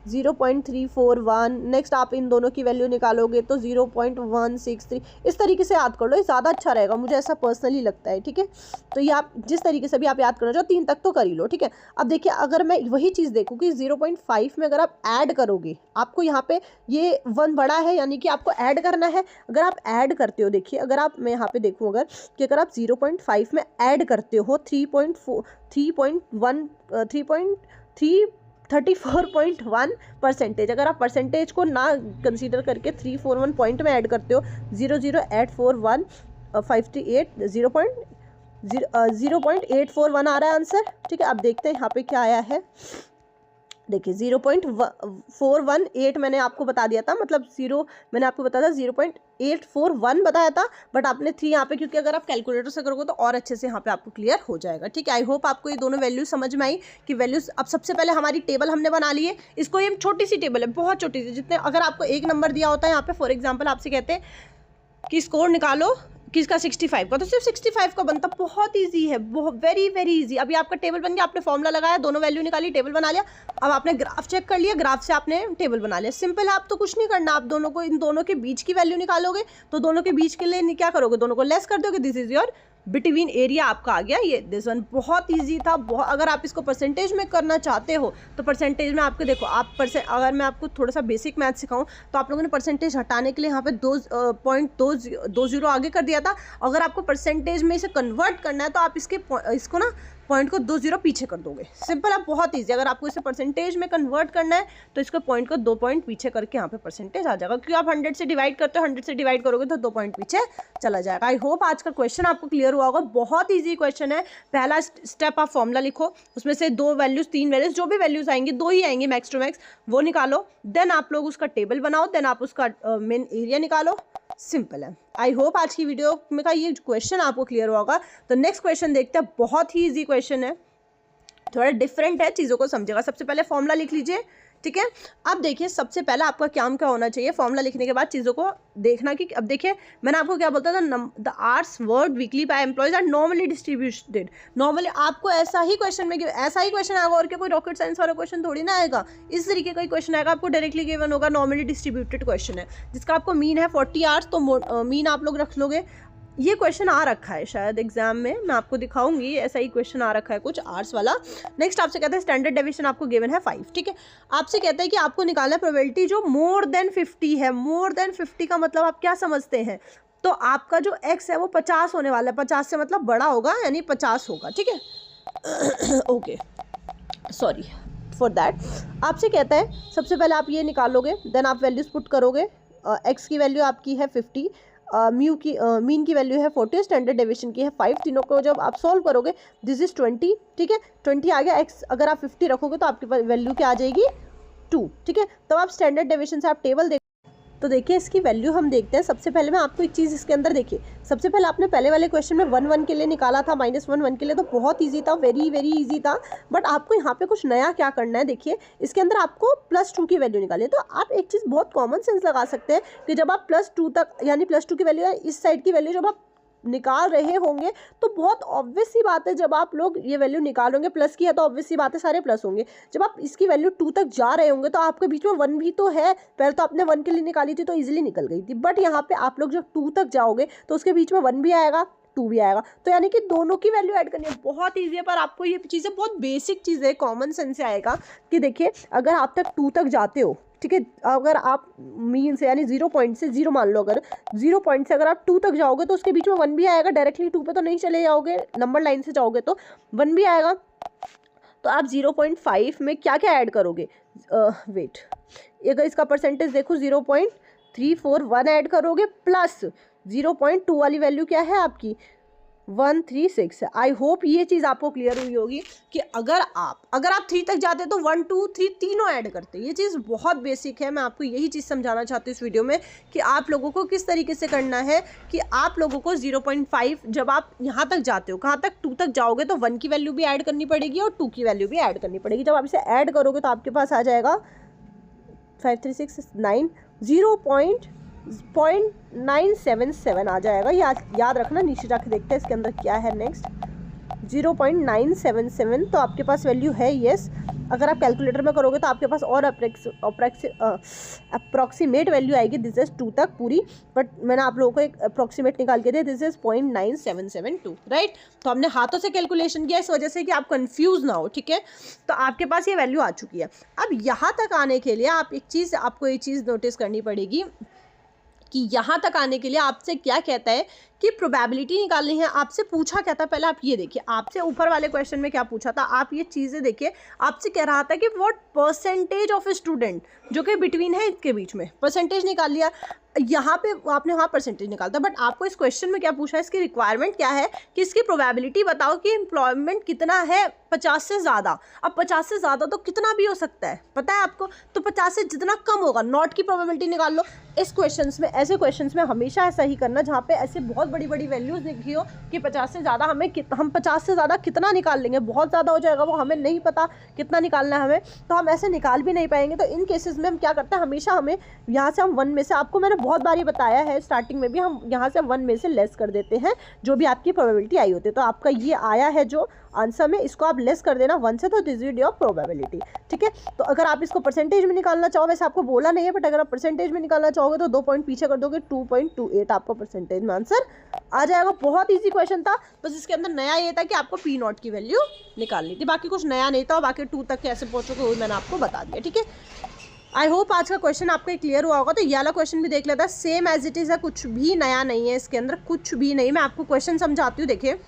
A: 0.341। नेक्स्ट आप इन दोनों की वैल्यू निकालोगे तो 0.163। इस तरीके से याद कर लो, ये ज़्यादा अच्छा रहेगा, मुझे ऐसा पर्सनली लगता है। ठीक है, तो ये आप जिस तरीके से भी आप याद करना चाहो 3 तक तो कर ही लो। ठीक है, अब देखिए अगर मैं वही चीज़ देखूँ कि 0.5 में अगर आप ऐड करोगे, आपको यहाँ पे ये 1 बड़ा है यानी कि आपको ऐड करना है। अगर आप ऐड करते हो, देखिए अगर आप, मैं यहाँ पे देखूँ अगर कि अगर आप 0.5 में ऐड करते हो 34.1%, अगर आप परसेंटेज को ना कंसीडर करके 341 पॉइंट में ऐड करते हो, 0.841 0.841 आ रहा है आंसर। ठीक है, अब देखते हैं यहाँ पे क्या आया है। देखिए 0.418 मैंने आपको बता दिया था, मतलब मैंने आपको बताया था 0.841 बताया था, बट आपने 3 यहाँ पे, क्योंकि अगर आप कैलकुलेटर से करोगे तो और अच्छे से यहाँ पे आपको क्लियर हो जाएगा। ठीक है, आई होप आपको ये दोनों वैल्यूज समझ में आई कि वैल्यूज। अब सबसे पहले हमारी टेबल हमने बना ली है, इसको ये छोटी सी टेबल है, बहुत छोटी सी, जितने अगर आपको 1 नंबर दिया होता है यहाँ पे, फॉर एग्जाम्पल आपसे कहते हैं कि स्कोर निकालो किसका 65 का, तो सिर्फ 65 का बनता। बहुत इजी है, बहुत वेरी वेरी इजी। अभी आपका टेबल बन गया, आपने फॉर्मूला लगाया, दोनों वैल्यू निकाली, टेबल बना लिया। अब आपने ग्राफ चेक कर लिया, ग्राफ से आपने टेबल बना लिया। सिंपल है, आप तो कुछ नहीं करना, आप दोनों को, इन दोनों के बीच की वैल्यू निकालोगे, तो दोनों के बीच के लिए क्या करोगे, दोनों को लेस कर दोगे। This is your between area आपका आ गया ये। दिस वन बहुत इजी था, बहुत। अगर आप इसको परसेंटेज में करना चाहते हो तो परसेंटेज में आपको देखो, आप अगर मैं आपको थोड़ा सा बेसिक मैथ सिखाऊं तो आप लोगों ने परसेंटेज हटाने के लिए यहाँ पे 2.20 आगे कर दिया था। अगर आपको परसेंटेज में इसे कन्वर्ट करना है तो आप इसको ना पॉइंट को 2 0 पीछे कर दोगे। सिंपल है, बहुत ईजी। अगर आपको इसे परसेंटेज में कन्वर्ट करना है तो इसको पॉइंट को 2 पॉइंट पीछे करके यहाँ पे परसेंटेज आ जाएगा, क्योंकि आप 100 से डिवाइड करते हो, 100 से डिवाइड करोगे तो 2 पॉइंट पीछे चला जाएगा। आई होप आज का क्वेश्चन आपको क्लियर हुआ होगा। बहुत ईजी क्वेश्चन है। पहला स्टेप, आप फॉर्मूला लिखो, उसमें से 2 वैल्यूज 3 वैल्यूज जो भी वैल्यूज आएंगी, 2 ही आएंगी मैक्स टू मैक्स, वो निकालो। देन आप लोग उसका टेबल बनाओ, देन आप उसका मेन एरिया निकालो। सिंपल है। आई होप आज की वीडियो में का ये क्वेश्चन आपको क्लियर हुआ होगा। तो नेक्स्ट क्वेश्चन देखते हैं, बहुत ही ईजी क्वेश्चन है, थोड़ा डिफरेंट है, चीज़ों को समझेगा। सबसे पहले फॉर्मूला लिख लीजिए। ठीक है, अब देखिए सबसे पहला आपका काम क्या होना चाहिए, फॉर्मूला लिखने के बाद चीज़ों को देखना कि, अब देखिए मैंने आपको क्या बोलता था, the hours work weekly by employees are normally distributed. Normally आपको ऐसा ही क्वेश्चन में ऐसा ही क्वेश्चन आएगा, और क्या कोई रॉकेट साइंस वाला क्वेश्चन थोड़ी ना आएगा। इस तरीके का ही क्वेश्चन आएगा, आपको डायरेक्टली गिवन होगा, नॉर्मली डिस्ट्रीब्यूटेड क्वेश्चन है, जिसका आपको मीन है 40 आवर्स, तो मीन आप लोग रख लोगे। ये क्वेश्चन आ रखा है शायद एग्जाम में, मैं आपको दिखाऊंगी, ऐसा ही क्वेश्चन आ रखा है कुछ आर्ट्स वाला। नेक्स्ट आपसे कहता है स्टैंडर्ड डेविएशन आपको गिवन है 5। ठीक है, आपसे कहता है कि आपको निकालना है प्रोबेबिलिटी जो मोर देन 50 है। मोर देन 50 का मतलब आप क्या समझते हैं, तो आपका जो x है वो 50 होने वाला है। 50 से मतलब बड़ा होगा, यानी 50 होगा। ठीक है, ओके, सॉरी फॉर दैट। आपसे कहता है सबसे पहले आप ये निकालोगे, देन आप वैल्यूज पुट करोगे। x की वैल्यू आपकी है 50, मीन की वैल्यू है 40, स्टैंडर्ड डेविएशन की है 5। तीनों को जब आप सॉल्व करोगे, दिस इज 20। ठीक है, 20 आ गया। एक्स अगर आप 50 रखोगे तो आपकी वैल्यू क्या आ जाएगी, 2। ठीक है, तब आप स्टैंडर्ड डेविएशन से आप टेबल तो देखिए इसकी वैल्यू हम देखते हैं। सबसे पहले मैं आपको एक चीज़ इसके अंदर देखिए, सबसे पहले आपने पहले वाले क्वेश्चन में 1 1 के लिए निकाला था, -1 1 के लिए, तो बहुत इजी था, वेरी वेरी इजी था। बट आपको यहाँ पे कुछ नया क्या करना है, देखिए इसके अंदर आपको +2 की वैल्यू निकाली है। तो आप एक चीज़ बहुत कॉमन सेंस लगा सकते हैं कि जब आप +2 तक, यानी +2 की वैल्यू, इस साइड की वैल्यू जब आप निकाल रहे होंगे तो बहुत ऑब्वियस सी बात है, जब आप लोग ये वैल्यू निकालोगे, प्लस की है तो ऑब्वियस सी बात है सारे प्लस होंगे। जब आप इसकी वैल्यू 2 तक जा रहे होंगे तो आपके बीच में 1 भी तो है। पहले तो आपने 1 के लिए निकाली थी तो इजीली निकल गई थी, बट यहाँ पे आप लोग जब 2 तक जाओगे तो उसके बीच में 1 भी आएगा, 2 भी आएगा, तो यानी कि दोनों की वैल्यू ऐड करनी है। बहुत ईजी है, पर आपको ये चीज़ें बहुत बेसिक चीज़ें, कॉमन सेंस से आएगा कि देखिए अगर आप तक 2 तक जाते हो, ठीक है, अगर आप मीन से यानी 0 पॉइंट से 0 मान लो, अगर 0 पॉइंट से अगर आप 2 तक जाओगे तो उसके बीच में 1 भी आएगा। डायरेक्टली 2 पे तो नहीं चले जाओगे, नंबर लाइन से जाओगे तो 1 भी आएगा। तो आप 0.5 में क्या क्या ऐड करोगे, वेट, अगर इसका परसेंटेज देखो 0.341 ऐड करोगे, प्लस 0.2 वाली वैल्यू क्या है आपकी 136 है। आई होप ये चीज़ आपको क्लियर हुई होगी कि अगर आप 3 तक जाते तो 1 2 3 तीनों ऐड करते। ये चीज़ बहुत बेसिक है, मैं आपको यही चीज़ समझाना चाहती हूँ इस वीडियो में कि आप लोगों को किस तरीके से करना है कि आप लोगों को 0.5 जब आप यहाँ तक जाते हो, कहाँ तक 2 तक जाओगे तो 1 की वैल्यू भी ऐड करनी पड़ेगी और 2 की वैल्यू भी ऐड करनी पड़ेगी। जब आप इसे ऐड करोगे तो आपके पास आ जाएगा 5 3 6 9 0.977 आ जाएगा। याद रखना, नीचे जाके देखते हैं इसके अंदर क्या है। नेक्स्ट 0.977, तो आपके पास वैल्यू है येस। अगर आप कैलकुलेटर में करोगे तो आपके पास और अप्रॉक्सीमेट वैल्यू आएगी, दिस इज 2 तक पूरी, बट मैंने आप लोगों को एक अप्रॉक्सीमेट निकाल के दिया, दिस इज 0.9772, राइट। तो हमने हाथों से कैलकुलेशन किया इस वजह से कि आप कंफ्यूज ना हो, ठीक है। तो आपके पास ये वैल्यू आ चुकी है। अब यहाँ तक आने के लिए आपको एक चीज़ नोटिस करनी पड़ेगी कि यहाँ तक आने के लिए आपसे क्या कहता है कि प्रोबेबिलिटी निकालनी है। आपसे पूछा क्या था, पहले आप ये देखिए, आपसे ऊपर वाले क्वेश्चन में क्या पूछा था, आप ये चीज़ें देखिए। आपसे कह रहा था कि what percentage of a student, जो कि बिटवीन है इसके बीच में, परसेंटेज निकाल लिया। यहाँ पे आपने वहाँ परसेंटेज निकालता, बट आपको इस क्वेश्चन में क्या पूछा है, इसकी रिक्वायरमेंट क्या है कि इसकी प्रोबेबिलिटी बताओ कि एम्प्लॉयमेंट कितना है 50 से ज़्यादा। अब 50 से ज़्यादा तो कितना भी हो सकता है, पता है आपको, तो 50 से जितना कम होगा, नॉट की प्रोबेबिलिटी निकाल लो। इस क्वेश्चंस में, ऐसे क्वेश्चंस में हमेशा ऐसा ही करना जहाँ पे ऐसे बहुत बड़ी बड़ी वैल्यूज़ लिखी हो कि 50 से ज़्यादा हम 50 से ज़्यादा कितना निकाल लेंगे, बहुत ज़्यादा हो जाएगा, वो हमें नहीं पता कितना निकालना है हमें, तो हम ऐसे निकाल भी नहीं पाएंगे। तो इन केसेस में हम क्या करते हैं, हमेशा हमें यहाँ से हम 1 में से, आपको मैंने बहुत बार बताया है स्टार्टिंग में भी, हम यहाँ से 1 में से लेस कर देते हैं जो भी आपकी प्रोबेबिलिटी आई होती है। तो आपका ये आया है जो आंसर में, इसको आप लेस कर देना 1 से, तो दिस इज योर प्रोबेबिलिटी, ठीक है। तो अगर आप इसको परसेंटेज में निकालना चाहो, वैसे आपको बोला नहीं है, बट अगर आप परसेंटेज में निकालना चाहोगे तो 2 पॉइंट पीछे कर दोगे, 2.28 आपका परसेंटेज में आंसर आ जाएगा। बहुत ईजी क्वेश्चन था, बस इसके अंदर नया ये था कि आपको पी नॉट की वैल्यू निकालनी थी, बाकी कुछ नया नहीं था। बाकी 2 तक कैसे पहुँचोगे वो मैंने आपको बता दिया, ठीक है। आई होप आज का क्वेश्चन आपको क्लियर हुआ होगा। तो ये वाला क्वेश्चन भी देख लेता है, सेम एज इट इज़ है, कुछ भी नया नहीं है इसके अंदर, कुछ भी नहीं। मैं आपको क्वेश्चन समझाती हूँ, देखिए।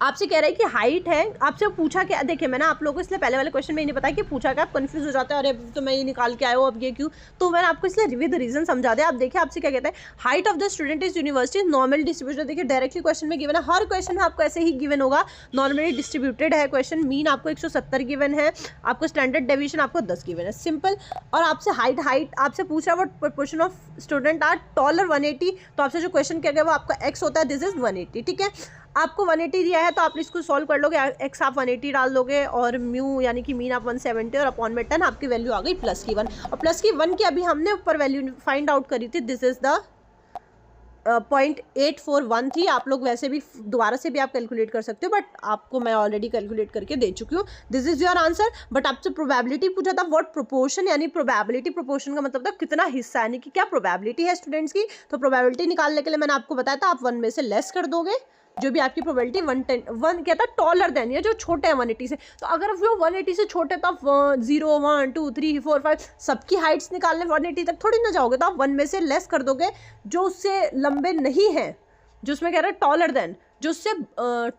A: आपसे कह रहा है कि हाइट है, आपसे पूछा क्या, देखिए मैंने आप लोगों को इसलिए पहले वाले क्वेश्चन में ये नहीं बताया कि पूछा क्या, आप कंफ्यूज हो जाते हैं, अरे तो मैं ये निकाल के आया हूँ, अब ये क्यों, तो मैंने आपको इसलिए विद रीजन समझा दिया। आप देखिए आपसे क्या कहता है, height of the student is university normal distributed. देखिए डायरेक्टली क्वेश्चन में गिवन है, हर क्वेश्चन में आपको ऐसे ही गिवन होगा, नॉर्मली डिस्ट्रीब्यूटेड है क्वेश्चन, मीन आपको 170 गिवन है, आपको स्टैंडर्ड डेविएशन आपको 10 गिवन है, सिंपल। और आपसे हाइट आपसे पूछ रहा है what proportion of student are taller 180, तो आपसे जो क्वेश्चन किया गया वो आपका एक्स होता है, दिस इज 180, ठीक है। आपको 180 दिया है तो आप इसको सॉल्व कर लोगे, एक्स आप 180 डाल दोगे और म्यू यानी कि मीन आप 170 और अपॉन में 10, आपकी वैल्यू आ गई +1। और +1 की अभी हमने ऊपर वैल्यू फाइंड आउट करी थी, दिस इज द 0.841 थी। आप लोग वैसे भी दोबारा से भी आप कैलकुलेट कर सकते हो, बट आपको मैं ऑलरेडी कैलकुलेट करके दे चुकी हूँ, this is your answer. But आपसे प्रोबेबिलिटी पूछा था व्हाट प्रोपोर्शन, यानी प्रोबेबिलिटी, प्रोपोर्शन का मतलब था कितना हिस्सा, यानी कि क्या प्रोबेबिलिटी है स्टूडेंट्स की। तो प्रोबेबिलिटी निकालने के लिए मैंने आपको बताया था, आप 1 में से लेस कर दोगे जो भी आपकी प्रोबेबिलिटी 1 कहता है टॉलर देन, ये जो छोटे हैं 180 से। तो अगर वो 180 से छोटे तो आप 0 1 2 3 4 5 सबकी हाइट्स निकालने 180 तक थोड़ी ना जाओगे, तो आप 1 में से लेस कर दोगे जो उससे लंबे नहीं हैं, जो उसमें कह रहे हैं टॉलर देन, जो उससे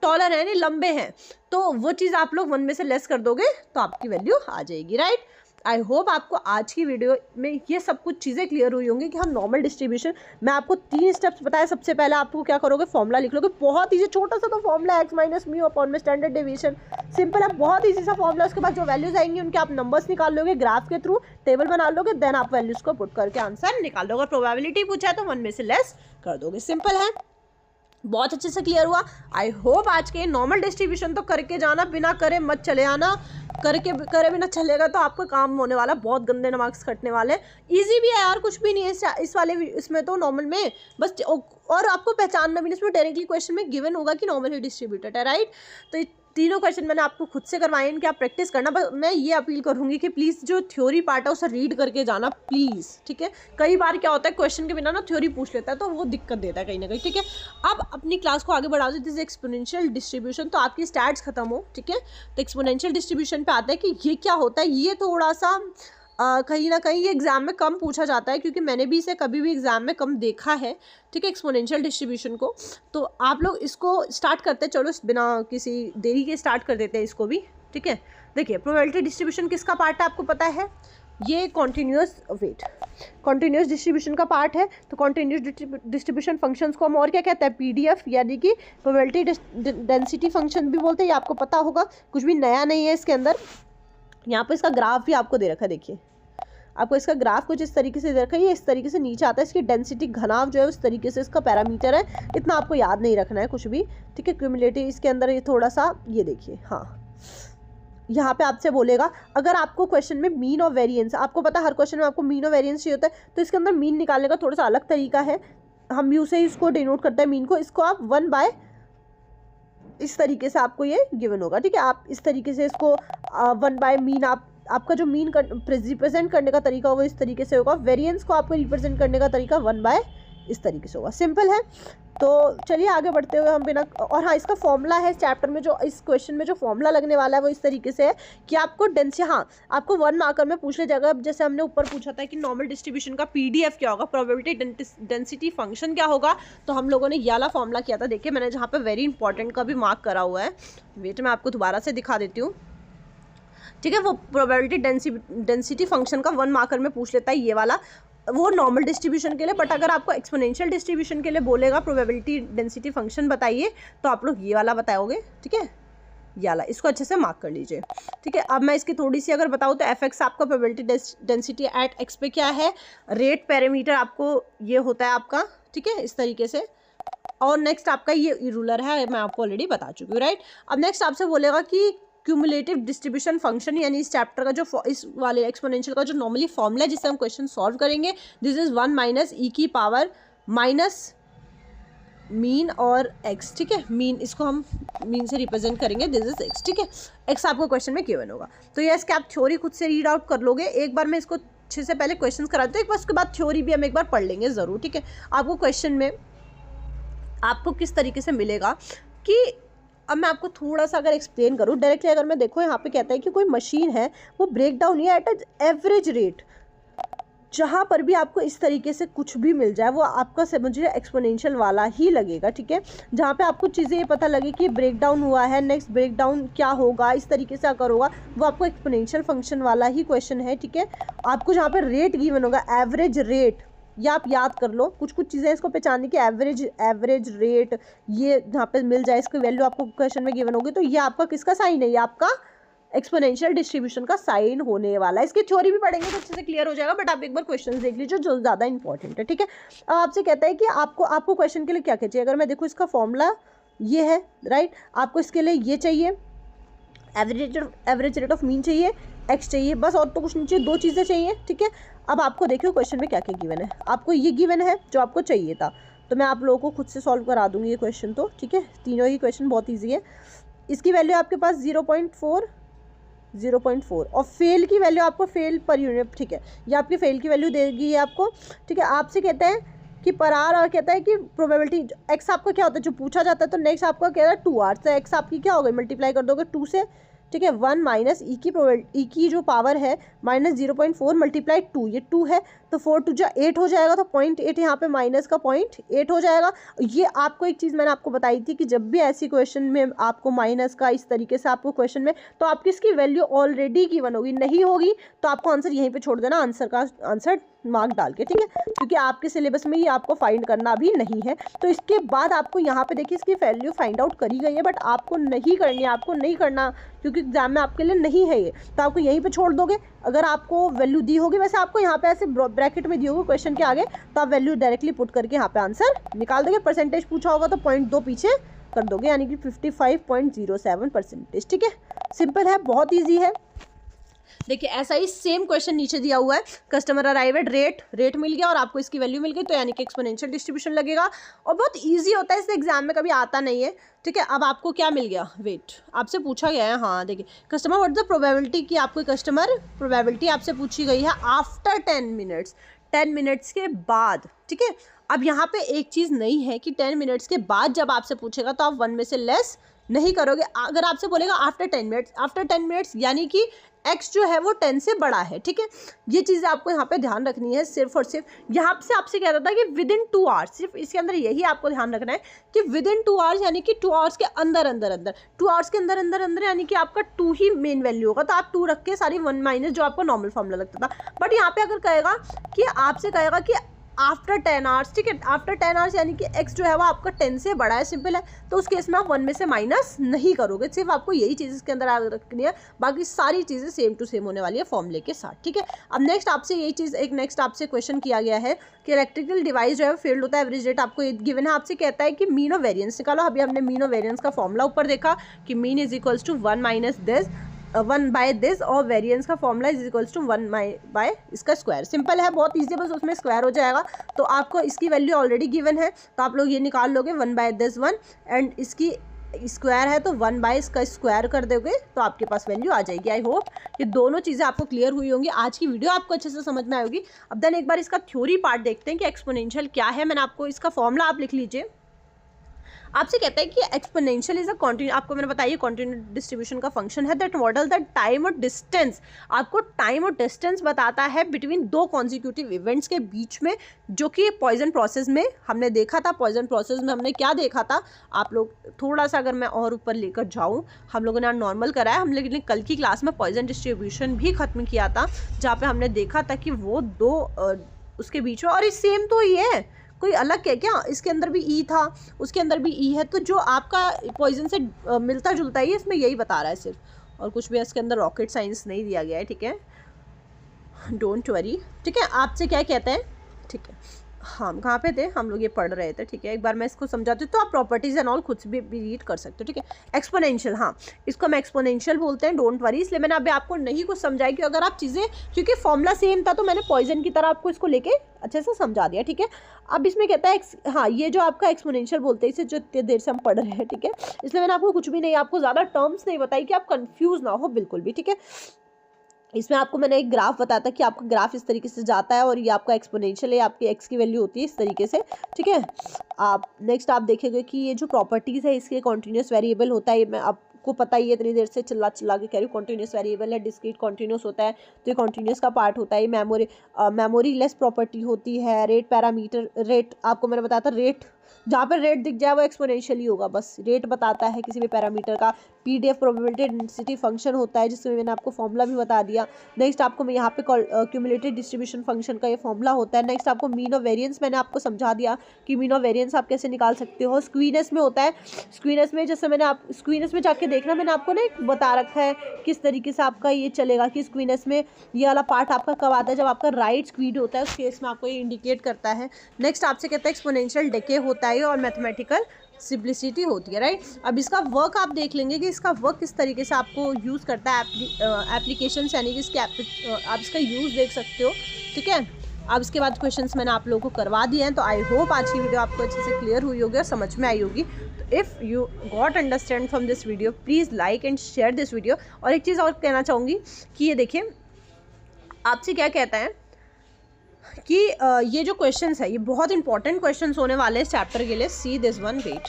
A: टॉलर है यानी लंबे हैं, तो वो चीज़ आप लोग 1 में से लेस कर दोगे तो आपकी वैल्यू आ जाएगी, राइट। आई होप आपको आज की वीडियो में ये सब कुछ चीज़ें क्लियर हुई होंगी कि हम नॉर्मल डिस्ट्रीब्यूशन, मैं आपको 3 स्टेप्स बताया। सबसे पहले आपको क्या करोगे, फॉर्मूला लिख लोगे, बहुत ईजी, छोटा सा तो formula, x minus mu upon में स्टैंडर्ड डेविएशन, सिंपल है, बहुत ईजी सा फॉर्मूला। उसके बाद जो वैल्यूज आएंगी उनके आप नंबर्स निकाल लोगे, ग्राफ के थ्रू टेबल बना लोगे, देन आप वैल्यूज को पुट करके आंसर निकाल लोगे। प्रोबेबिलिटी पूछा है तो 1 में से लेस कर दोगे, सिंपल है, बहुत अच्छे से क्लियर हुआ। आई होप आज के नॉर्मल डिस्ट्रीब्यूशन तो करके जाना, बिना करे मत चले आना, करे बिना चलेगा तो आपका काम होने वाला, बहुत गंदे मार्क्स कटने वाले। इजी भी है यार, कुछ भी नहीं है इस वाले इसमें तो नॉर्मल में बस, और आपको पहचानना भी नहीं, इसमें डायरेक्टली क्वेश्चन में गिवन होगा कि नॉर्मली डिस्ट्रीब्यूटेड है, राइट। तो तीनों क्वेश्चन मैंने आपको खुद से करवाए, इनके आप प्रैक्टिस करना। बस मैं ये अपील करूँगी कि प्लीज़ जो थ्योरी पार्ट है उसे रीड करके जाना प्लीज़, ठीक है। कई बार क्या होता है क्वेश्चन के बिना ना थ्योरी पूछ लेता है तो वो दिक्कत देता है कहीं ना कहीं, ठीक है। अब अपनी क्लास को आगे बढ़ा दो, दिस एक्सपोनेंशियल डिस्ट्रीब्यूशन, तो आपकी स्टैट्स खत्म हो, ठीक है। तो एक्सपोनेंशियल डिस्ट्रीब्यूशन पे आता है कि ये क्या होता है। ये थोड़ा सा कहीं ना कहीं ये एग्जाम में कम पूछा जाता है, क्योंकि मैंने भी इसे कभी भी एग्जाम में कम देखा है, ठीक है, एक्सपोनेंशियल डिस्ट्रीब्यूशन को। तो आप लोग इसको स्टार्ट करते हैं, चलो बिना किसी देरी के स्टार्ट कर देते हैं इसको भी, ठीक है। देखिए प्रोबेबिलिटी डिस्ट्रीब्यूशन किसका पार्ट है आपको पता है, ये कॉन्टिन्यूस डिस्ट्रीब्यूशन का पार्ट है। तो कॉन्टिन्यूस डिस्ट्रीब्यूशन फंक्शंस को हम और क्या कहते हैं, पीडीएफ, यानी कि प्रोबेबिलिटी डेंसिटी फंक्शन भी बोलते हैं, ये आपको पता होगा, कुछ भी नया नहीं है इसके अंदर। यहाँ पे इसका ग्राफ भी आपको दे रखा है, देखिए आपको इसका ग्राफ कुछ इस तरीके से दे रखा है, ये इस तरीके से नीचे आता है, इसकी डेंसिटी घनाव जो है उस तरीके से इसका पैरामीटर है, इतना आपको याद नहीं रखना है कुछ भी, ठीक है। क्यूमुलेटिव इसके अंदर ये थोड़ा सा, ये देखिए, हाँ यहाँ पे आपसे बोलेगा अगर आपको क्वेश्चन में मीन और वेरिएंस, आपको पता है हर क्वेश्चन में आपको मीन और वेरिएंस चाहिए होता है, तो इसके अंदर मीन निकालने का थोड़ा सा अलग तरीका है, हम म्यू से ही इसको डिनोट करते हैं मीन को। इसको आप 1 इस तरीके से आपको ये गिवन होगा, ठीक है। आप इस तरीके से इसको 1 बाय मीन, आपका जो मीन रिप्रेजेंट करने का तरीका होगा इस तरीके से होगा। वेरिएंस को आपको रिप्रेजेंट करने का तरीका 1 बाय इस तरीके से होगा। सिंपल है। तो चलिए आगे बढ़ते हुए हम बिना, और हाँ इसका फॉर्मूला है चैप्टर में, जो इस क्वेश्चन में जो फॉर्मूला लगने वाला है वो इस तरीके से है कि आपको आपको 1 मार्कर में पूछ लिया जाएगा। जैसे हमने ऊपर पूछा था कि नॉर्मल डिस्ट्रीब्यूशन का पीडीएफ क्या होगा, प्रोबेबिलिटी डेंसिटी फंक्शन क्या होगा, तो हम लोगों ने ये वाला फॉर्मूला किया था। देखिए मैंने जहाँ पे वेरी इंपॉर्टेंट का भी मार्क करा हुआ है, वेट मैं आपको दोबारा से दिखा देती हूँ, ठीक है। वो प्रोबेबिलिटी डेंसिटी फंक्शन का 1 मार्कर में पूछ लेता है ये वाला, वो नॉर्मल डिस्ट्रीब्यूशन के लिए। बट अगर आपको एक्सपोनेंशियल डिस्ट्रीब्यूशन के लिए बोलेगा प्रोबेबिलिटी डेंसिटी फंक्शन बताइए, तो आप लोग ये वाला बताओगे, ठीक है, ये वाला। इसको अच्छे से मार्क कर लीजिए, ठीक है। अब मैं इसकी थोड़ी सी अगर बताऊँ तो एफ आपका प्रोबेबिलिटी डेंसिटी एट एक्स पे क्या है, रेट पैरामीटर आपको ये होता है आपका, ठीक है, इस तरीके से। और नेक्स्ट आपका ये रूलर है, मैं आपको ऑलरेडी बता चुकी हूँ, राइट। अब नेक्स्ट आपसे बोलेगा कि क्यूमुलेटिव डिस्ट्रीब्यूशन फंक्शन, यानी इस चैप्टर का जो इस वाले एक्सपोनेंशियल का जो नॉर्मली फॉर्मूला है जिससे हम क्वेश्चन सॉल्व करेंगे, दिस इज 1 माइनस ई की पावर माइनस मीन और एक्स, ठीक है। मीन, इसको हम मीन से रिप्रेजेंट करेंगे, दिस इज एक्स, ठीक है। एक्स आपको क्वेश्चन में गिवन होगा। तो ये इसके आप थ्योरी खुद से रीड आउट कर लोगे। एक बार मैं इसको अच्छे से पहले क्वेश्चन करा दूँ, एक बार उसके बाद थ्योरी भी हम एक बार पढ़ लेंगे ज़रूर, ठीक है। आपको क्वेश्चन में आपको किस तरीके से मिलेगा कि, अब मैं आपको थोड़ा सा अगर एक्सप्लेन करूँ डायरेक्टली, अगर मैं देखो यहाँ पे कहता है कि कोई मशीन है वो ब्रेक डाउन या एट एवरेज रेट, जहाँ पर भी आपको इस तरीके से कुछ भी मिल जाए वो आपका समझिए एक्सपोनेंशियल वाला ही लगेगा, ठीक है। जहाँ पे आपको चीज़ें ये पता लगे कि ब्रेक डाउन हुआ है, नेक्स्ट ब्रेक डाउन क्या होगा, इस तरीके से अगर होगा वो आपको एक्सपोनेंशियल फंक्शन वाला ही क्वेश्चन है, ठीक है। आपको जहाँ पर रेट गिवन होगा, एवरेज रेट, या आप याद कर लो कुछ चीज़ें इसको पहचानने की, एवरेज रेट, ये जहाँ पे मिल जाए इसकी वैल्यू आपको क्वेश्चन में गिवन होगी, तो ये आपका किसका साइन है, ये आपका एक्सपोनेंशियल डिस्ट्रीब्यूशन का साइन होने वाला है। इसकी थ्योरी भी पढ़ेंगे तो अच्छे से क्लियर हो जाएगा, बट आप एक बार क्वेश्चन देख लीजिए जो ज़्यादा इंपॉर्टेंट है, ठीक है। अब आपसे कहता है कि आपको क्वेश्चन के लिए क्या चाहिए। अगर मैं देखूँ इसका फॉर्मूला ये है, राइट, आपको इसके लिए ये चाहिए, एवरेज रेट ऑफ मीन चाहिए, एक्स चाहिए, बस और तो कुछ नहीं चाहिए, 2 चीज़ें चाहिए, ठीक है। अब आपको देखिए क्वेश्चन में क्या क्या गिवन है, आपको ये गिवन है जो आपको चाहिए था, तो मैं आप लोगों को खुद से सॉल्व करा दूंगी ये क्वेश्चन, तो ठीक है, तीनों ही क्वेश्चन बहुत ईजी है। इसकी वैल्यू आपके पास 0.4 और फेल की वैल्यू आपको फेल पर यूनिट, ठीक है, ये आपकी फेल की वैल्यू देगी आपको, ठीक है। आपसे कहता है कि पर आर, और कहता है कि प्रोबेबिलिटी एक्स आपका क्या होता है जो पूछा जाता है, तो नेक्स्ट आपका कह रहा है 2 आर, तो एक्स आपकी क्या होगी, मल्टीप्लाई कर दोगे 2 से, ठीक है। 1 माइनस ई की जो पावर है माइनस 0.4 मल्टीप्लाई 2, ये 2 है, तो 4 2 जा 8 हो जाएगा, तो 0.8 यहाँ पे माइनस का 0.8 हो जाएगा। ये आपको एक चीज़ मैंने आपको बताई थी कि जब भी ऐसी क्वेश्चन में आपको माइनस का इस तरीके से आपको क्वेश्चन में, तो आपकी इसकी वैल्यू ऑलरेडी गिवन होगी, नहीं होगी तो आपको आंसर यहीं पे छोड़ देना, आंसर मार्क डाल के, ठीक है, क्योंकि आपके सिलेबस में ये आपको फाइंड करना भी नहीं है। तो इसके बाद आपको यहाँ पे देखिए इसकी वैल्यू फाइंड आउट करी गई है, बट आपको नहीं करनी है, आपको नहीं करना, क्योंकि एग्जाम में आपके लिए नहीं है ये, तो आपको यहीं पे छोड़ दोगे। अगर आपको वैल्यू दी होगी, वैसे आपको यहाँ पे ऐसे ब्रैकेट में दी होगी क्वेश्चन के आगे, तो आप वैल्यू डायरेक्टली पुट करके यहाँ पे आंसर निकाल दोगे। परसेंटेज पूछा होगा तो 0.2 पीछे कर दोगे, यानी कि 55.07%, ठीक है। सिंपल है, बहुत ईजी है। देखिए ऐसा ही सेम क्वेश्चन नीचे दिया हुआ है, कस्टमर अराइव एट रेट मिल गया और आपको इसकी वैल्यू मिल गई, तो यानी कि एक्सपोनेंशियल डिस्ट्रीब्यूशन लगेगा, और बहुत इजी होता है, इसे एग्जाम में कभी आता नहीं है, ठीक है। अब आपको क्या मिल गया, वेट, आपसे पूछा गया है, हाँ देखिए, कस्टमर व्हाट द प्रोबेबिलिटी की आपको कस्टमर प्रोबेबिलिटी आपसे पूछी गई है आफ्टर 10 मिनट्स के बाद, ठीक है। अब यहाँ पे एक चीज़ नहीं है कि 10 मिनट्स के बाद जब आपसे पूछेगा तो आप 1 में से लेस नहीं करोगे। अगर आपसे बोलेगा आफ्टर 10 मिनट्स यानी कि x जो है वो 10 से बड़ा है, ठीक है। ये चीज़ें आपको यहाँ पे ध्यान रखनी है, सिर्फ और सिर्फ यहाँ से आपसे कह रहा था कि विद इन 2 आवर्स, सिर्फ इसके अंदर यही आपको ध्यान रखना है कि विद इन 2 आवर्स, यानी कि 2 आवर्स के अंदर 2 आवर्स के अंदर यानी कि आपका 2 ही मेन वैल्यू होगा, तो आप 2 रख के सारी 1 माइनस जो आपको नॉर्मल फॉर्मूला लगता था। बट यहाँ पे अगर कहेगा कि आपसे कहेगा कि आफ्टर 10 आवर्स, ठीक है, आफ्टर 10 आवर्स यानी कि x जो है वो आपका 10 से बड़ा है, सिंपल है, तो उस केस में आप 1 में से माइनस नहीं करोगे। सिर्फ आपको यही चीज़ इसके अंदर याद रखनी है, बाकी सारी चीज़ें सेम टू सेम होने वाली है फॉर्मूले के साथ, ठीक है। अब नेक्स्ट आपसे यही चीज़, एक नेक्स्ट आपसे क्वेश्चन किया गया है कि इलेक्ट्रिकल डिवाइस जो है फेल्ड होता है, एवरेज रेट आपको गिवन है, आपसे कहता है कि मीन और वेरियंस निकालो। अभी हमने मीन और वेरियंस का फॉर्मूला ऊपर देखा कि mean is equals to 1 by this, और वेरिएंस का formula is equals to 1 by इसका स्क्वायर। सिंपल है, बहुत ईजी है, बस उसमें स्क्वायर हो जाएगा, तो आपको इसकी वैल्यू ऑलरेडी गिवन है, तो आप लोग ये निकाल लोगे 1 बाय दिस 1 एंड इसकी स्क्वायर है तो 1 बाय इसका स्क्वायर कर दोगे तो आपके पास वैल्यू आ जाएगी। आई होप ये दोनों चीज़ें आपको क्लियर हुई होंगी, आज की वीडियो आपको अच्छे से समझ में आएगी। अब देन एक बार इसका थ्योरी पार्ट देखते हैं कि एक्सपोनेंशियल क्या है। मैंने आपको इसका फॉर्मूला आप लिख लीजिए। आपसे कहता है कि एक्सपोनेंशियल इज अ कंटिन्यू, आपको मैंने बताया कंटिन्यू डिस्ट्रीब्यूशन का फंक्शन है दैट मॉडल द टाइम और डिस्टेंस, आपको टाइम और डिस्टेंस बताता है बिटवीन दो कॉन्जिक्यूटिव इवेंट्स के बीच में, जो कि पॉइजन प्रोसेस में हमने देखा था। पॉइजन प्रोसेस में हमने क्या देखा था, आप लोग थोड़ा सा अगर मैं और ऊपर लेकर जाऊँ, हम लोगों ने नॉर्मल कराया, हम लोगों ने कल की क्लास में पॉइजन डिस्ट्रीब्यूशन भी खत्म किया था, जहाँ पे हमने देखा था कि वो दो उसके बीच में, और ये सेम तो ही है, कोई अलग है क्या, इसके अंदर भी ई था, उसके अंदर भी ई है, तो जो आपका पॉइजन से मिलता जुलता ही है, इसमें यही बता रहा है सिर्फ, और कुछ भी इसके अंदर रॉकेट साइंस नहीं दिया गया है। ठीक है, डोंट वरी। ठीक है, आपसे क्या कहते हैं, ठीक है, हम कहाँ पे थे, हम लोग ये पढ़ रहे थे। ठीक है, एक बार मैं इसको समझाती हूँ तो आप प्रॉपर्टीज एंड ऑल खुद से भी रीड कर सकते हो। ठीक है, एक्सपोनेंशियल, हाँ इसको हम एक्सपोनेंशियल बोलते हैं, डोंट वरी। इसलिए मैंने अभी आपको नहीं कुछ समझाया कि अगर आप चीज़ें, क्योंकि फॉर्मूला सेम था तो मैंने पॉइजन की तरह आपको इसको लेके अच्छे से समझा दिया। ठीक है, अब इसमें कहता है हाँ ये जो आपका एक्सपोनेंशियल बोलते हैं, इसे जो इतनी देर से हम पढ़ रहे हैं, ठीक है, इसलिए मैंने आपको कुछ भी नहीं, आपको ज़्यादा टर्म्स नहीं बताई कि आप कन्फ्यूज़ ना हो बिल्कुल भी। ठीक है, इसमें आपको मैंने एक ग्राफ बताया था कि आपका ग्राफ इस तरीके से जाता है और ये आपका एक्सपोनेंशियल है, आपकी एक्स की वैल्यू होती है इस तरीके से। ठीक है, आप नेक्स्ट आप देखेंगे कि ये जो प्रॉपर्टीज़ है इसके कॉन्टिन्यूस वेरिएबल होता है, मैं आपको पता ही है, इतनी देर से चिल्ला चिल्ला के कह रही हूँ, कॉन्टिन्यूस वेरिएबल है, डिस्क्रीट कॉन्टिन्यूस होता है, तो ये कॉन्टिन्यूस का पार्ट होता है। मेमोरी लेस प्रॉपर्टी होती है, रेट पैरामीटर, रेट आपको मैंने बताया था, रेट जहाँ पर रेट दिख जाए वो एक्सपोनेंशियल ही होगा, बस रेट बताता है किसी भी पैरामीटर का। पीडीएफ प्रोबेबिलिटी डेंसिटी फंक्शन होता है, जिसमें मैंने आपको फॉर्मूला भी बता दिया। नेक्स्ट आपको मैं यहाँ पे क्यूमुलेटेड डिस्ट्रीब्यूशन फंक्शन का ये फॉर्मूला होता है। नेक्स्ट आपको मीन ऑफ वेरिएंस मैंने आपको समझा दिया कि मीन ऑफ वेरिएंस आप कैसे निकाल सकते हो। स्क्वीनेस में होता है, स्क्वीनेस में जैसे मैंने आप स्क्वीनेस में जाके देखना, मैंने आपको ना एक बता रखा है किस तरीके से आपका ये चलेगा कि स्क्वीनेस में ये वाला पार्ट आपका कब आता है, जब आपका राइट स्क्वीड होता है, उस केस में आपको ये इंडिकेट करता है। नेक्स्ट आपसे कहता है एक्सपोनेंशियल डिके होता है और मैथमेटिकल सिंप्लिसिटी होती है, राइट। अब इसका वर्क आप देख लेंगे कि इसका वर्क किस तरीके से आपको यूज़ करता है, एप्लीकेशन यानी कि इसके आप इसका यूज़ देख सकते हो। ठीक है, अब इसके बाद क्वेश्चंस मैंने आप लोगों को करवा दिए हैं, तो आई होप आज की वीडियो आपको अच्छे से क्लियर हुई होगी और समझ में आई होगी। तो if you got understand from this video, please like and share this video. और एक चीज़ और कहना चाहूँगी कि ये देखिए, आपसे क्या कहता है कि ये जो क्वेश्चंस है ये बहुत इंपॉर्टेंट क्वेश्चंस होने वाले हैं इस चैप्टर के लिए। सी दिस वन, वेट,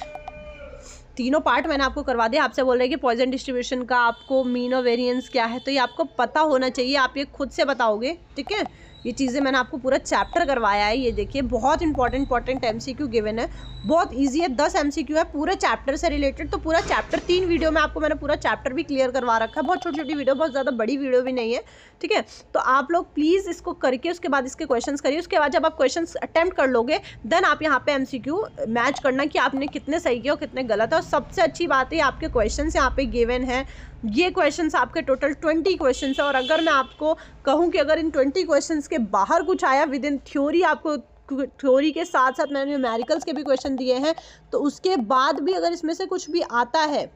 A: तीनों पार्ट मैंने आपको करवा दिया। आपसे बोल रहे हैं कि पॉइजन डिस्ट्रीब्यूशन का आपको मीन और वेरिएंस क्या है, तो ये आपको पता होना चाहिए, आप ये खुद से बताओगे। ठीक है, ये चीज़ें मैंने आपको पूरा चैप्टर करवाया है। ये देखिए बहुत इंपॉर्टेंट एमसीक्यू गिवन है, बहुत इजी है, 10 एमसीक्यू है पूरे चैप्टर से रिलेटेड। तो पूरा चैप्टर 3 वीडियो में आपको मैंने पूरा चैप्टर भी क्लियर करवा रखा है, बहुत छोटी छोटी वीडियो, बहुत ज़्यादा बड़ी वीडियो भी नहीं है। ठीक है, तो आप लोग प्लीज़ इसको करके उसके बाद इसके क्वेश्चंस करिए। उसके बाद जब आप क्वेश्चंस अटेम्प्ट कर लोगे देन आप यहाँ पे एमसीक्यू मैच करना कि आपने कितने सही किया और कितने गलत है। और सबसे अच्छी बात है आपके क्वेश्चंस यहाँ पे गिवन है, ये क्वेश्चंस आपके टोटल 20 क्वेश्चंस है। और अगर मैं आपको कहूँ कि अगर इन 20 क्वेश्चंस के बाहर कुछ आया विद इन थ्योरी, आपको थ्योरी के साथ साथ मैंने न्यूमेरिकल्स के भी क्वेश्चन दिए हैं, तो उसके बाद भी अगर इसमें से कुछ भी आता है,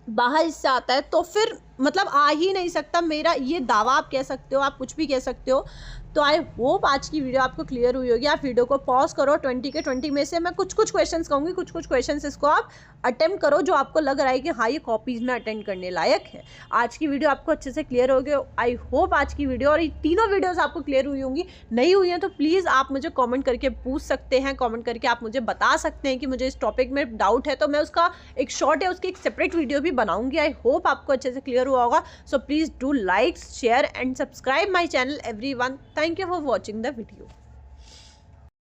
A: बाहर इससे आता है, तो फिर मतलब आ ही नहीं सकता, मेरा ये दावा आप कह सकते हो, आप कुछ भी कह सकते हो। तो आई होप आज की वीडियो आपको क्लियर हुई होगी। आप वीडियो को पॉज करो, 20 के 20 में से मैं कुछ क्वेश्चंस कहूँगी, कुछ क्वेश्चंस इसको आप अटेम्प्ट करो जो आपको लग रहा है कि हाँ ये कॉपीज़ में अटेंड करने लायक है। आज की वीडियो आपको अच्छे से क्लियर हो गई। आई होप आज की वीडियो और ये तीनों वीडियोज़ आपको क्लियर हुई होंगी। नहीं हुई हैं तो प्लीज़ आप मुझे कॉमेंट करके पूछ सकते हैं, कॉमेंट करके आप मुझे बता सकते हैं कि मुझे इस टॉपिक में डाउट है, तो मैं उसका एक शॉर्ट है उसकी एक सेपरेट वीडियो भी बनाऊँगी। आई होप आपको अच्छे से क्लियर हुआ होगा। So please do like, share and subscribe my channel everyone. Thank you for watching the video.